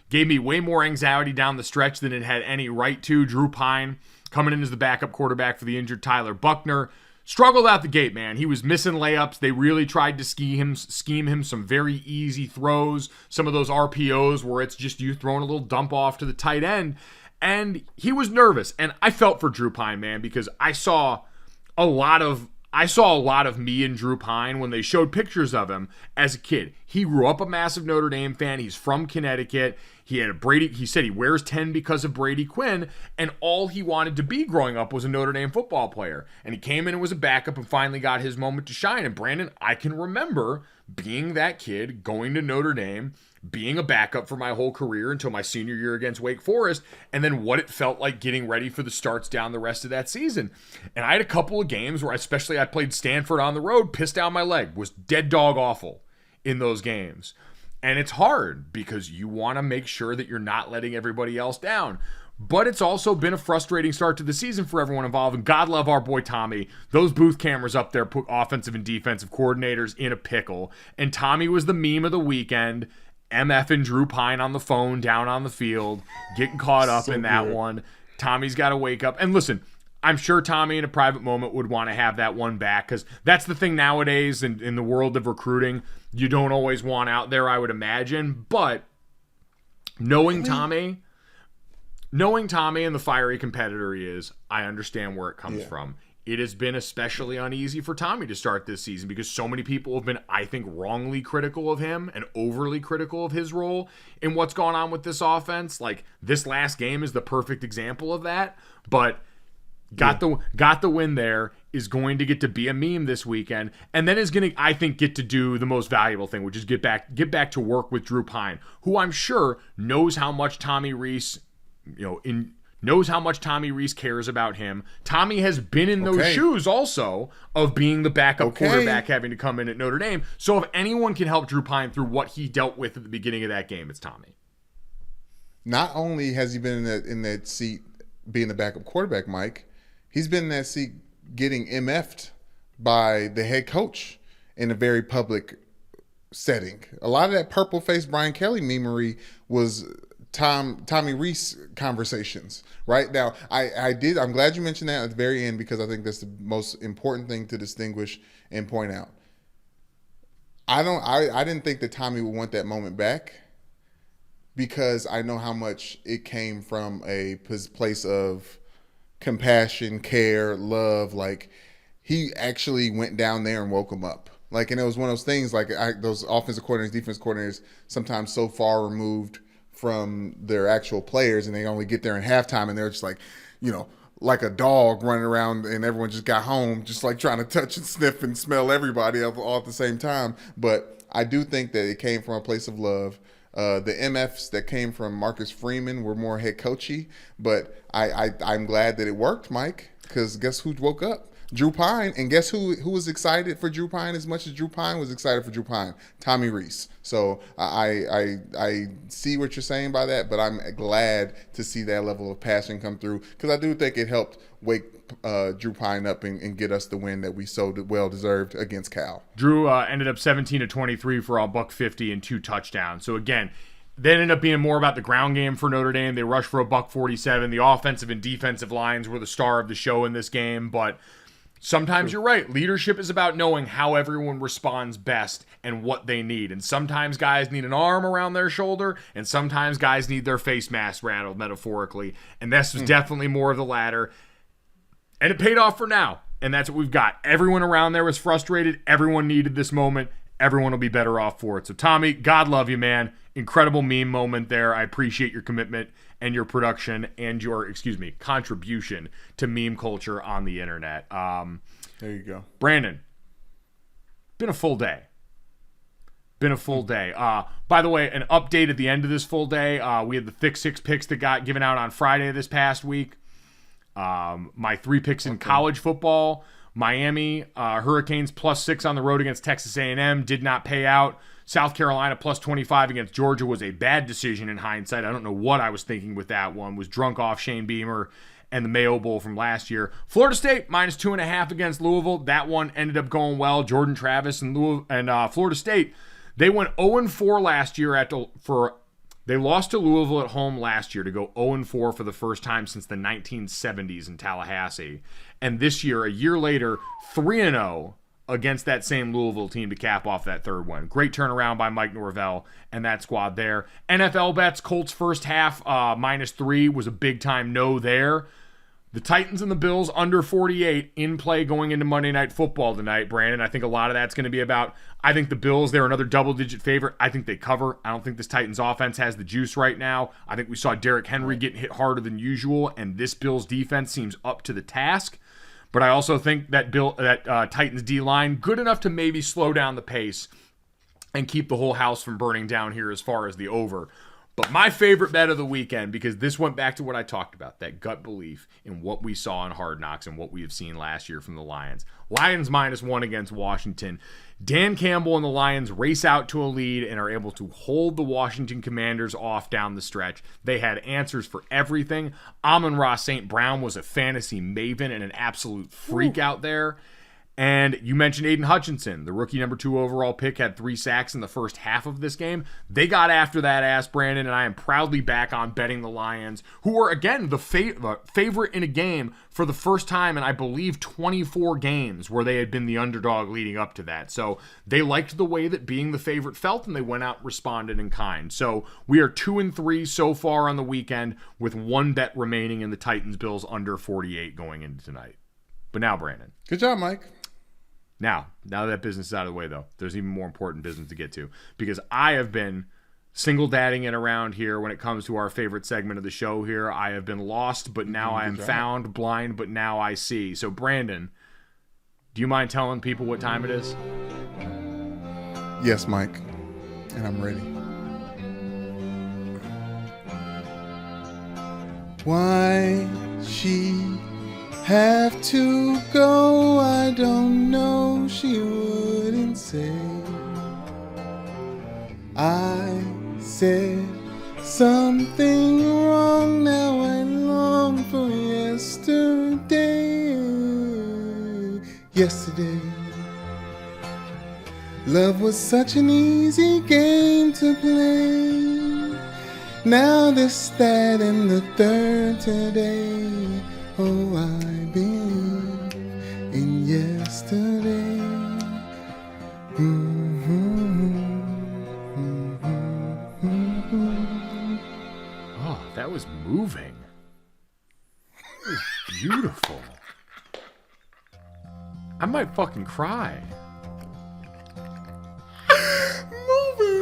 gave me way more anxiety down the stretch than it had any right to. Drew Pine coming in as the backup quarterback for the injured Tyler Buckner. Struggled out the gate, man. He was missing layups. They really tried to scheme him some very easy throws. Some of those RPOs where it's just you throwing a little dump off to the tight end. And he was nervous. And I felt for Drew Pine, man, because I saw a lot of me and Drew Pine when they showed pictures of him as a kid. He grew up a massive Notre Dame fan. He's from Connecticut. He said he wears 10 because of Brady Quinn, and all he wanted to be growing up was a Notre Dame football player. And he came in and was a backup and finally got his moment to shine. And Brandon, I can remember being that kid, going to Notre Dame, being a backup for my whole career until my senior year against Wake Forest, and then what it felt like getting ready for the starts down the rest of that season. And I had a couple of games where I played Stanford on the road, pissed down my leg, was dead dog awful in those games. And it's hard because you want to make sure that you're not letting everybody else down. But it's also been a frustrating start to the season for everyone involved. And God love our boy Tommy. Those booth cameras up there put offensive and defensive coordinators in a pickle. And Tommy was the meme of the weekend. MF and Drew Pine on the phone down on the field, getting caught up in that one. Tommy's got to wake up. And listen, I'm sure Tommy in a private moment would want to have that one back because that's the thing nowadays in the world of recruiting. You don't always want out there, I would imagine. But knowing Tommy and the fiery competitor he is, I understand where it comes from. It has been especially uneasy for Tommy to start this season because so many people have been, I think, wrongly critical of him and overly critical of his role in what's going on with this offense. Like, this last game is the perfect example of that. But got the win there, is going to get to be a meme this weekend, and then is going to, I think, get to do the most valuable thing, which is get back to work with Drew Pine, who I'm sure knows how much Tommy Rees, knows how much Tommy Rees cares about him. Tommy has been in those shoes also of being the backup quarterback having to come in at Notre Dame. So if anyone can help Drew Pine through what he dealt with at the beginning of that game, it's Tommy. Not only has he been in that seat being the backup quarterback, Mike, he's been in that seat getting MF'd by the head coach in a very public setting. A lot of that purple-faced Brian Kelly memery was Tommy Rees conversations. Right now, I'm glad you mentioned that at the very end because I think that's the most important thing to distinguish and point out. I didn't think that Tommy would want that moment back because I know how much it came from a place of compassion, care, love. Like, he actually went down there and woke him up. Like, and it was one of those things, like, those offensive coordinators, defense coordinators, sometimes so far removed from their actual players, and they only get there in halftime, and they're just like, like a dog running around, and everyone just got home, just like trying to touch and sniff and smell everybody all at the same time. But I do think that it came from a place of love. The MFs that came from Marcus Freeman were more head coachy, but I'm glad that it worked, Mike, because guess who woke up? Drew Pine. And guess who was excited for Drew Pine as much as Drew Pine was excited for Drew Pine? Tommy Rees. So I see what you're saying by that, but I'm glad to see that level of passion come through because I do think it helped wake Drew Pine up and get us the win that we so well deserved against Cal. Drew ended up 17 of 23 for $150 and 2 touchdowns. So again, they ended up being more about the ground game for Notre Dame. They rushed for $147. The offensive and defensive lines were the star of the show in this game, but sometimes you're right. Leadership is about knowing how everyone responds best and what they need. And sometimes guys need an arm around their shoulder, and sometimes guys need their face mask rattled, metaphorically. And this was definitely more of the latter. And it paid off for now. And that's what we've got. Everyone around there was frustrated. Everyone needed this moment. Everyone will be better off for it. So, Tommy, God love you, man. Incredible meme moment there. I appreciate your commitment and your production and your, contribution to meme culture on the internet. There you go. Brandon, been a full day. By the way, an update at the end of this full day. We had the thick 6 picks that got given out on Friday this past week. My 3 picks in college football. Miami Hurricanes +6 on the road against Texas A&M did not pay out. South Carolina +25 against Georgia was a bad decision in hindsight. I don't know what I was thinking with that one. Was drunk off Shane Beamer and the Mayo Bowl from last year. Florida State -2.5 against Louisville. That one ended up going well. Jordan Travis and Florida State, They went 0-4 last year they lost to Louisville at home last year to go 0-4 for the first time since the 1970s in Tallahassee. And this year, a year later, 3-0 against that same Louisville team to cap off that third one. Great turnaround by Mike Norvell and that squad there. NFL bets, Colts first half -3 was a big-time no there. The Titans and the Bills under 48 in play going into Monday Night Football tonight, Brandon. I think a lot of that's going to be about, I think the Bills, they're another double-digit favorite. I think they cover. I don't think this Titans offense has the juice right now. I think we saw Derrick Henry getting hit harder than usual, and this Bills defense seems up to the task. But I also think that Titans D-line, good enough to maybe slow down the pace and keep the whole house from burning down here as far as the over. But my favorite bet of the weekend, because this went back to what I talked about, that gut belief in what we saw in Hard Knocks and what we have seen last year from the Lions. Lions -1 against Washington. Dan Campbell and the Lions race out to a lead and are able to hold the Washington Commanders off down the stretch. They had answers for everything. Amon-Ra St. Brown was a fantasy maven and an absolute freak out there. And you mentioned Aiden Hutchinson, the rookie number 2 overall pick, had 3 sacks in the first half of this game. They got after that ass, Brandon, and I am proudly back on betting the Lions, who were, again, the favorite in a game for the first time in, I believe, 24 games where they had been the underdog leading up to that. So they liked the way that being the favorite felt, and they went out and responded in kind. So we are 2-3 so far on the weekend with 1 bet remaining in the Titans-Bills under 48 going into tonight. But now, Brandon. Good job, Mike. Now that business is out of the way, though, there's even more important business to get to, because I have been single-dadding it around here when it comes to our favorite segment of the show here. I have been lost, but now I am found, blind, but now I see. So, Brandon, do you mind telling people what time it is? Yes, Mike, and I'm ready. Why she have to go, I don't know, she wouldn't say. I said something wrong, now I long for yesterday. Yesterday, love was such an easy game to play. Now this, that, and the third today. Oh, I believe in yesterday. Oh, that was moving. That was beautiful. I might fucking cry.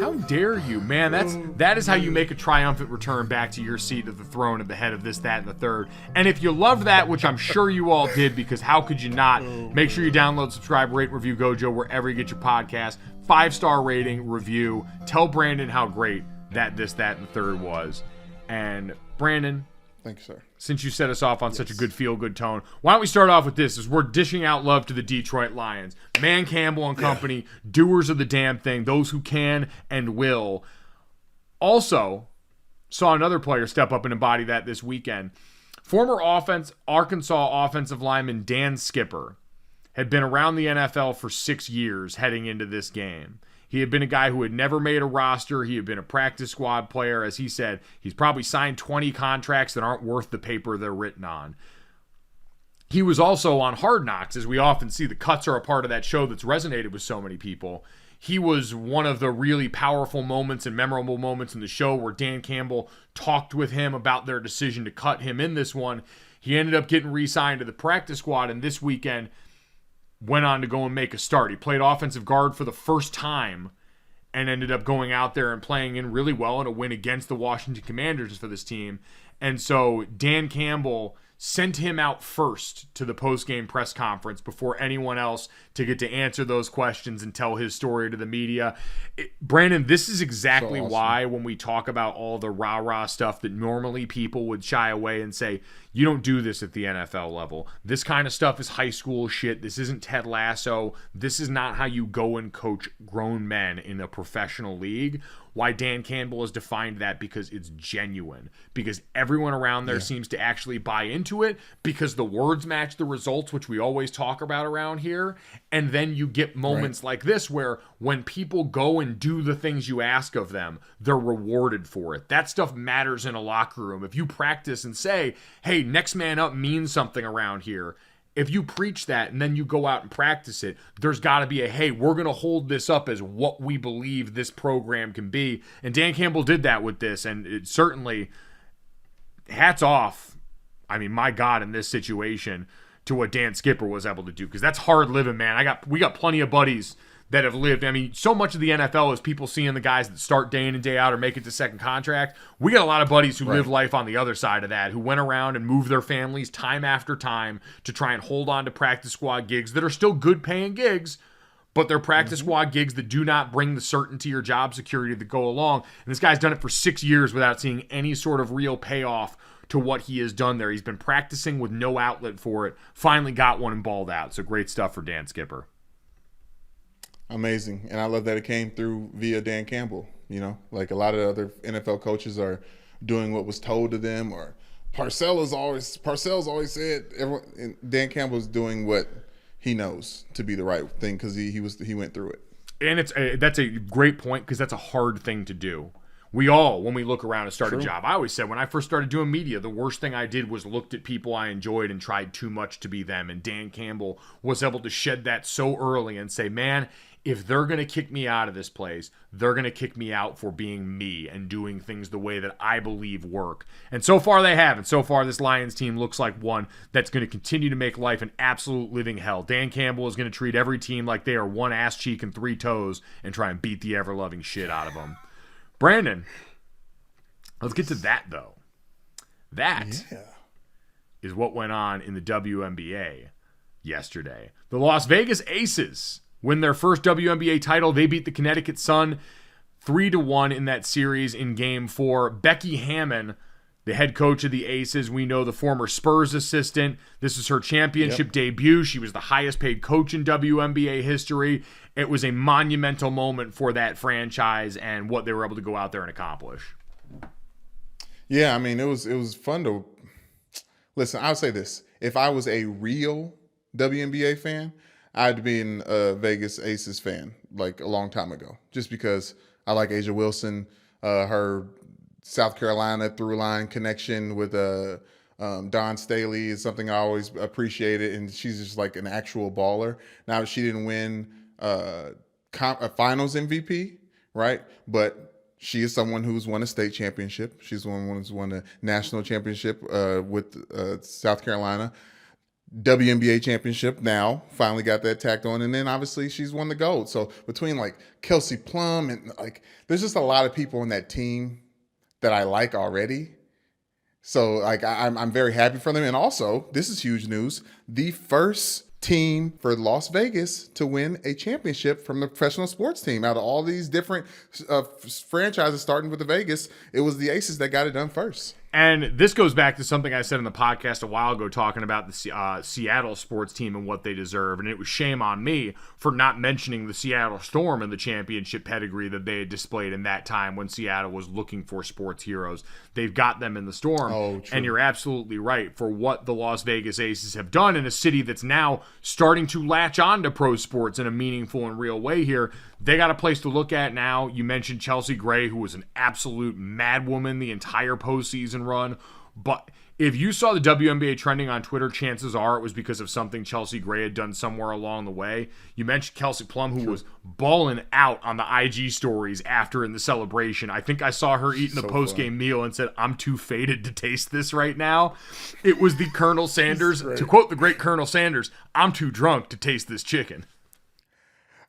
How dare you, man? That is how you make a triumphant return back to your seat at the throne at the head of this, that, and the third. And if you loved that, which I'm sure you all did, because how could you not? Make sure you download, subscribe, rate, review GoJo wherever you get your podcast. 5-star rating, review. Tell Brandon how great that, this, that, and the third was. And Brandon, thank you, sir. Since you set us off on such a good feel-good tone, why don't we start off with this, as we're dishing out love to the Detroit Lions. Man Campbell and company, doers of the damn thing, those who can and will. Also, saw another player step up and embody that this weekend. Former Arkansas offensive lineman Dan Skipper had been around the NFL for 6 years heading into this game. He had been a guy who had never made a roster. He had been a practice squad player. As he said, he's probably signed 20 contracts that aren't worth the paper they're written on. He was also on Hard Knocks, as we often see. The cuts are a part of that show that's resonated with so many people. He was one of the really powerful moments and memorable moments in the show where Dan Campbell talked with him about their decision to cut him in this one. He ended up getting re-signed to the practice squad, and this weekend went on to go and make a start. He played offensive guard for the first time and ended up going out there and playing in really well in a win against the Washington Commanders for this team. And so Dan Campbell sent him out first to the post-game press conference before anyone else to get to answer those questions and tell his story to the media. Brandon, this is exactly why when we talk about all the rah-rah stuff that normally people would shy away and say, you don't do this at the NFL level. This kind of stuff is high school shit. This isn't Ted Lasso. This is not how you go and coach grown men in a professional league. Why Dan Campbell has defined that, because it's genuine. Because everyone around there seems to actually buy into into it because the words match the results, which we always talk about around here. And then you get moments like this where when people go and do the things you ask of them, they're rewarded for it. That stuff matters in a locker room. If you practice and say, hey, next man up means something around here, if you preach that and then you go out and practice it, there's got to be a, hey, we're going to hold this up as what we believe this program can be. And Dan Campbell did that with this, and it certainly, hats off, I mean, my God, in this situation, to what Dan Skipper was able to do, because that's hard living, man. We got plenty of buddies that have lived. I mean, so much of the NFL is people seeing the guys that start day in and day out or make it to second contract. We got a lot of buddies who live life on the other side of that, who went around and moved their families time after time to try and hold on to practice squad gigs that are still good paying gigs, but they're practice squad gigs that do not bring the certainty or job security that go along. And this guy's done it for 6 years without seeing any sort of real payoff to what he has done there. He's been practicing with no outlet for it, finally got one and balled out. So great stuff for Dan Skipper. Amazing. And I love that it came through via Dan Campbell. You know, like a lot of other NFL coaches are doing what was told to them, or Parcells always said, Dan Campbell's doing what he knows to be the right thing because he went through it. And that's a great point, because that's a hard thing to do. We all, when we look around and start a job, I always said when I first started doing media, the worst thing I did was looked at people I enjoyed and tried too much to be them. And Dan Campbell was able to shed that so early and say, man, if they're going to kick me out of this place, they're going to kick me out for being me and doing things the way that I believe work. And so far they have. And so far this Lions team looks like one that's going to continue to make life an absolute living hell. Dan Campbell is going to treat every team like they are one ass cheek and three toes and try and beat the ever-loving shit out of them. Brandon, let's get to that, though. That is what went on in the WNBA yesterday. The Las Vegas Aces win their first WNBA title. They beat the Connecticut Sun 3-1 in that series in Game 4. Becky Hammon, the head coach of the Aces, we know the former Spurs assistant. This is her championship debut. She was the highest paid coach in WNBA history. It was a monumental moment for that franchise and what they were able to go out there and accomplish. Yeah, I mean, it was fun to listen. I'll say this: if I was a real WNBA fan, I'd been a Vegas Aces fan like a long time ago, just because I like Asia Wilson, her South Carolina through line connection with Dawn Staley is something I always appreciated, and she's just like an actual baller. Now she didn't win a finals MVP, right? But she is someone who's won a state championship. She's one who's won a national championship with South Carolina. WNBA championship now, finally got that tacked on. And then obviously she's won the gold. So between like Kelsey Plum and like, there's just a lot of people on that team that I like already. So like I'm very happy for them. And also, this is huge news, the first team for Las Vegas to win a championship from the professional sports team. Out of all these different franchises starting with the Vegas, it was the Aces that got it done first. And this goes back to something I said in the podcast a while ago talking about the Seattle sports team and what they deserve. And it was shame on me for not mentioning the Seattle Storm and the championship pedigree that they had displayed in that time when Seattle was looking for sports heroes. They've got them in the Storm. Oh, true. And you're absolutely right for what the Las Vegas Aces have done in a city that's now starting to latch on to pro sports in a meaningful and real way here. They got a place to look at now. You mentioned Chelsea Gray, who was an absolute madwoman the entire postseason run. But if you saw the WNBA trending on Twitter, chances are it was because of something Chelsea Gray had done somewhere along the way. You mentioned Kelsey Plum, who was balling out on the IG stories after in the celebration. I think I saw her eating a post-game meal and said, "I'm too faded to taste this right now." It was the Colonel Sanders, to quote the great Colonel Sanders, "I'm too drunk to taste this chicken."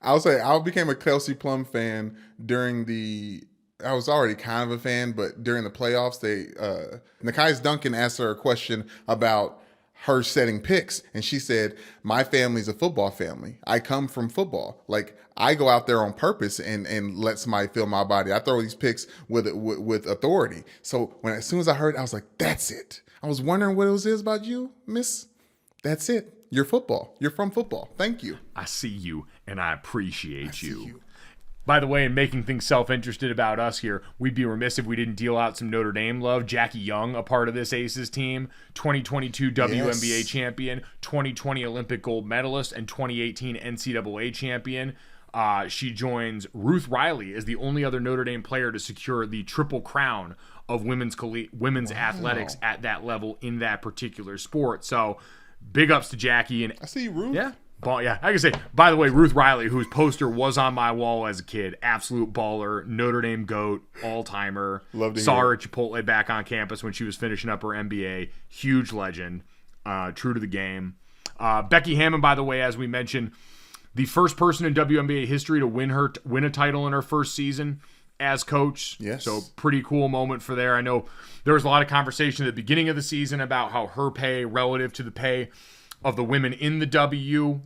I'll say I became a Kelsey Plum fan I was already kind of a fan, but during the playoffs, Nekias Duncan asked her a question about her setting picks, and she said, "My family's a football family. I come from football. Like, I go out there on purpose and let somebody feel my body. I throw these picks with authority." So as soon as I heard it, I was like, "That's it." I was wondering what it was about you, miss. That's it. You're football. You're from football. Thank you. I see you, and I appreciate you. By the way, in making things self-interested about us here, we'd be remiss if we didn't deal out some Notre Dame love. Jackie Young, a part of this Aces team, 2022 WNBA champion, 2020 Olympic gold medalist, and 2018 NCAA champion. She joins Ruth Riley as the only other Notre Dame player to secure the triple crown of women's athletics at that level in that particular sport. So big ups to Jackie. And I see you, Ruth. Yeah. I can say, by the way, Ruth Riley, whose poster was on my wall as a kid, absolute baller, Notre Dame GOAT, all-timer. Love to Saw hear her it. at Chipotle back on campus when she was finishing up her MBA. Huge legend, true to the game. Becky Hammon, by the way, as we mentioned, the first person in WNBA history to win a title in her first season as coach. Yes. So pretty cool moment for there. I know there was a lot of conversation at the beginning of the season about how her pay relative to the pay of the women in the W.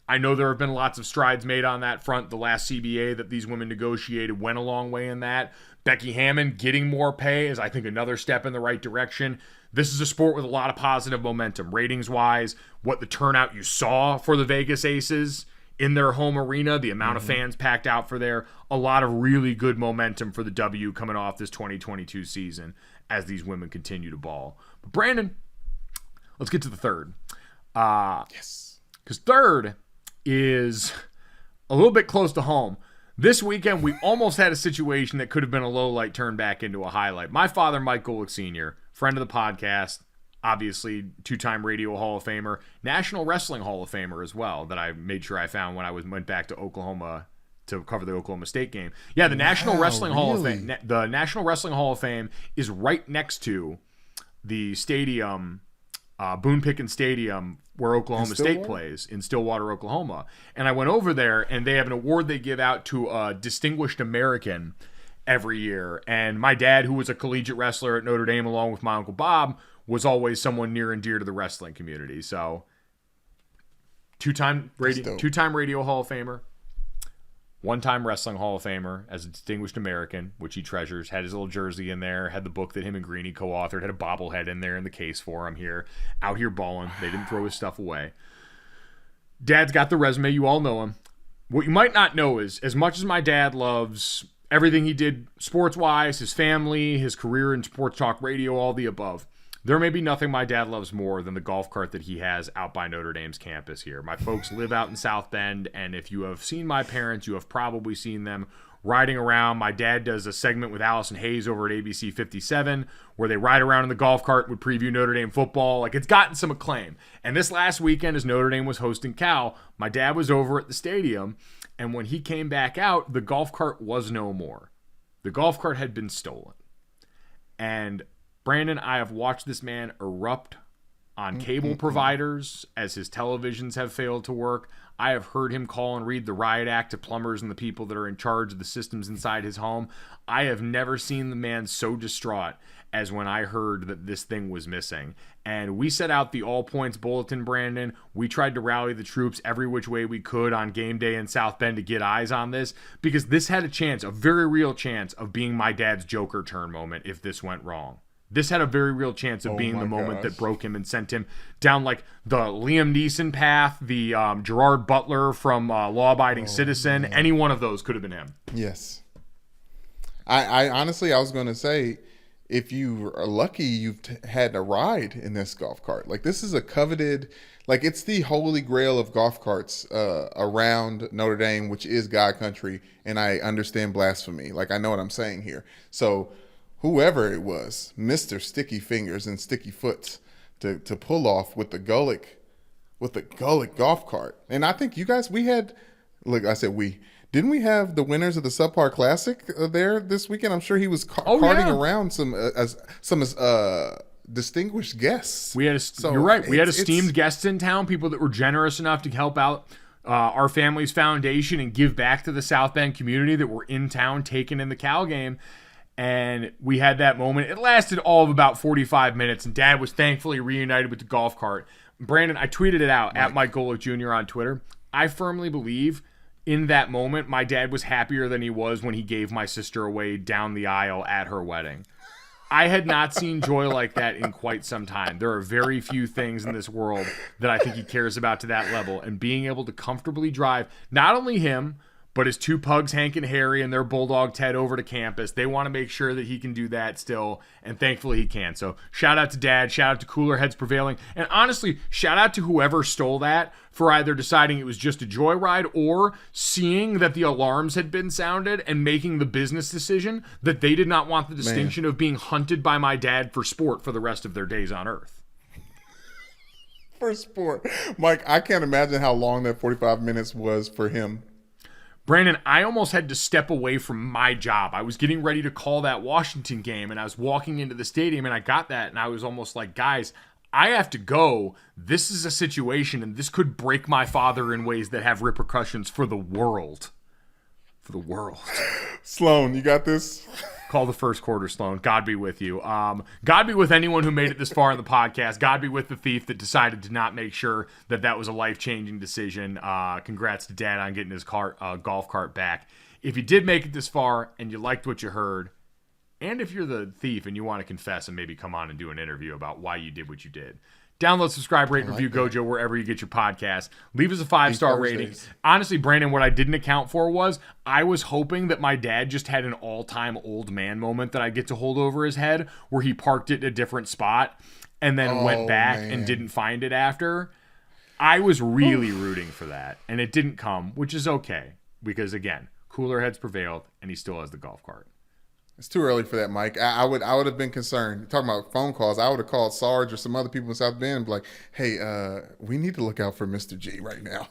I know there have been lots of strides made on that front. The last CBA that these women negotiated went a long way in that. Becky Hammon getting more pay is, I think, another step in the right direction. This is a sport with a lot of positive momentum, ratings-wise, what the turnout you saw for the Vegas Aces in their home arena, the amount of fans packed out for there, a lot of really good momentum for the W coming off this 2022 season as these women continue to ball. But Brandon, let's get to the third. Yes. Because third is a little bit close to home. This weekend, we almost had a situation that could have been a low light turned back into a highlight. My father, Mike Golick Sr., friend of the podcast, obviously two-time Radio Hall of Famer, National Wrestling Hall of Famer as well, that I made sure I found when I went back to Oklahoma to cover the Oklahoma State game. Yeah, the National Wrestling Hall of Fame. The National Wrestling Hall of Fame is right next to the stadium, Boone Pickens Stadium, where Oklahoma State plays in Stillwater, Oklahoma. And I went over there, and they have an award they give out to a distinguished American every year. And my dad, who was a collegiate wrestler at Notre Dame, along with my Uncle Bob, was always someone near and dear to the wrestling community. So, two-time Radio Hall of Famer, one-time Wrestling Hall of Famer as a distinguished American, which he treasures. Had his little jersey in there, had the book that him and Greeny co-authored, had a bobblehead in there in the case for him here. Out here balling. They didn't throw his stuff away. Dad's got the resume. You all know him. What you might not know is, as much as my dad loves everything he did sports-wise, his family, his career in sports talk radio, all the above, there may be nothing my dad loves more than the golf cart that he has out by Notre Dame's campus here. My folks live out in South Bend, and if you have seen my parents, you have probably seen them riding around. My dad does a segment with Allison Hayes over at ABC 57 where they ride around in the golf cart, would preview Notre Dame football. Like, it's gotten some acclaim. And this last weekend, as Notre Dame was hosting Cal, my dad was over at the stadium, and when he came back out, the golf cart was no more. The golf cart had been stolen. And Brandon, I have watched this man erupt on cable providers as his televisions have failed to work. I have heard him call and read the riot act to plumbers and the people that are in charge of the systems inside his home. I have never seen the man so distraught as when I heard that this thing was missing. And we set out the all points bulletin, Brandon. We tried to rally the troops every which way we could on game day in South Bend to get eyes on this, because this had a chance, a very real chance, of being my dad's Joker turn moment if this went wrong. This had a very real chance of being the moment that broke him and sent him down like the Liam Neeson path, the Gerard Butler from Law Abiding Citizen. Man. Any one of those could have been him. Yes. I honestly, I was going to say, if you are lucky, you've had a ride in this golf cart. Like, this is a coveted, like, it's the holy grail of golf carts around Notre Dame, which is God country. And I understand blasphemy. Like, I know what I'm saying here. So whoever it was, Mr. Sticky Fingers and Sticky Foots, to pull off with the Gullick golf cart. And I think you guys, we had, look, I said didn't we have the winners of the Subpar Classic there this weekend? I'm sure he was carting around some distinguished guests. We had you're right. We had esteemed guests in town, people that were generous enough to help out our family's foundation and give back to the South Bend community that were in town taking in the Cal game. And we had that moment. It lasted all of about 45 minutes, and Dad was thankfully reunited with the golf cart. Brandon, I tweeted it out at Mike Golick Jr. on Twitter. I firmly believe in that moment, my dad was happier than he was when he gave my sister away down the aisle at her wedding. I had not seen joy like that in quite some time. There are very few things in this world that I think he cares about to that level. And being able to comfortably drive not only him, but his two pugs, Hank and Harry, and their bulldog, Ted, over to campus. They want to make sure that he can do that still, and thankfully he can. So shout out to Dad, shout out to Cooler Heads Prevailing, and honestly, shout out to whoever stole that for either deciding it was just a joyride or seeing that the alarms had been sounded and making the business decision that they did not want the distinction of being hunted by my dad for sport for the rest of their days on Earth. For sport. Mike, I can't imagine how long that 45 minutes was for him. Brandon, I almost had to step away from my job. I was getting ready to call that Washington game, and I was walking into the stadium, and I got that, and I was almost like, guys, I have to go. This is a situation, and this could break my father in ways that have repercussions for the world. For the world. Sloan, you got this? Call the first quarter, Sloan. God be with you. God be with anyone who made it this far in the podcast. God be with the thief that decided to not make sure that that was a life-changing decision. Congrats to Dad on getting his golf cart back. If you did make it this far and you liked what you heard, and if you're the thief and you want to confess and maybe come on and do an interview about why you did what you did, download, subscribe, rate, review GoJo wherever you get your podcast. Leave us a 5-star rating. Honestly, Brandon, what I didn't account for was I was hoping that my dad just had an all-time old man moment that I get to hold over his head where he parked it in a different spot and then went back and didn't find it after. I was really rooting for that, and it didn't come, which is okay because, again, cooler heads prevailed, and he still has the golf cart. It's too early for that, Mike. I would have been concerned. You're talking about phone calls. I would have called Sarge or some other people in South Bend and be like, hey, we need to look out for Mr. G right now.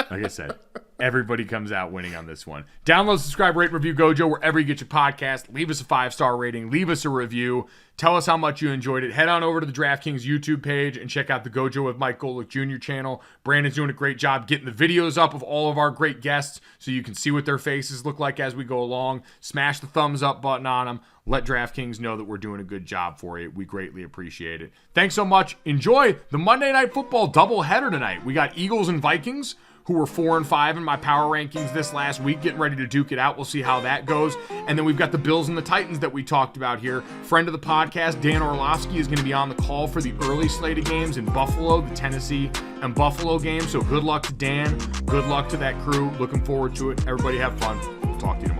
Like I said, everybody comes out winning on this one. Download, subscribe, rate, review GoJo wherever you get your podcast. Leave us a 5-star rating. Leave us a review. Tell us how much you enjoyed it. Head on over to the DraftKings YouTube page and check out the GoJo with Mike Golick Jr. channel. Brandon's doing a great job getting the videos up of all of our great guests so you can see what their faces look like as we go along. Smash the thumbs up button on them. Let DraftKings know that we're doing a good job for you. We greatly appreciate it. Thanks so much. Enjoy the Monday Night Football doubleheader tonight. We got Eagles and Vikings, who were 4-5 in my power rankings this last week, getting ready to duke it out. We'll see how that goes. And then we've got the Bills and the Titans that we talked about here. Friend of the podcast, Dan Orlovsky, is going to be on the call for the early slate of games in Buffalo, the Tennessee and Buffalo game. So good luck to Dan. Good luck to that crew. Looking forward to it. Everybody have fun. We'll talk to you tomorrow.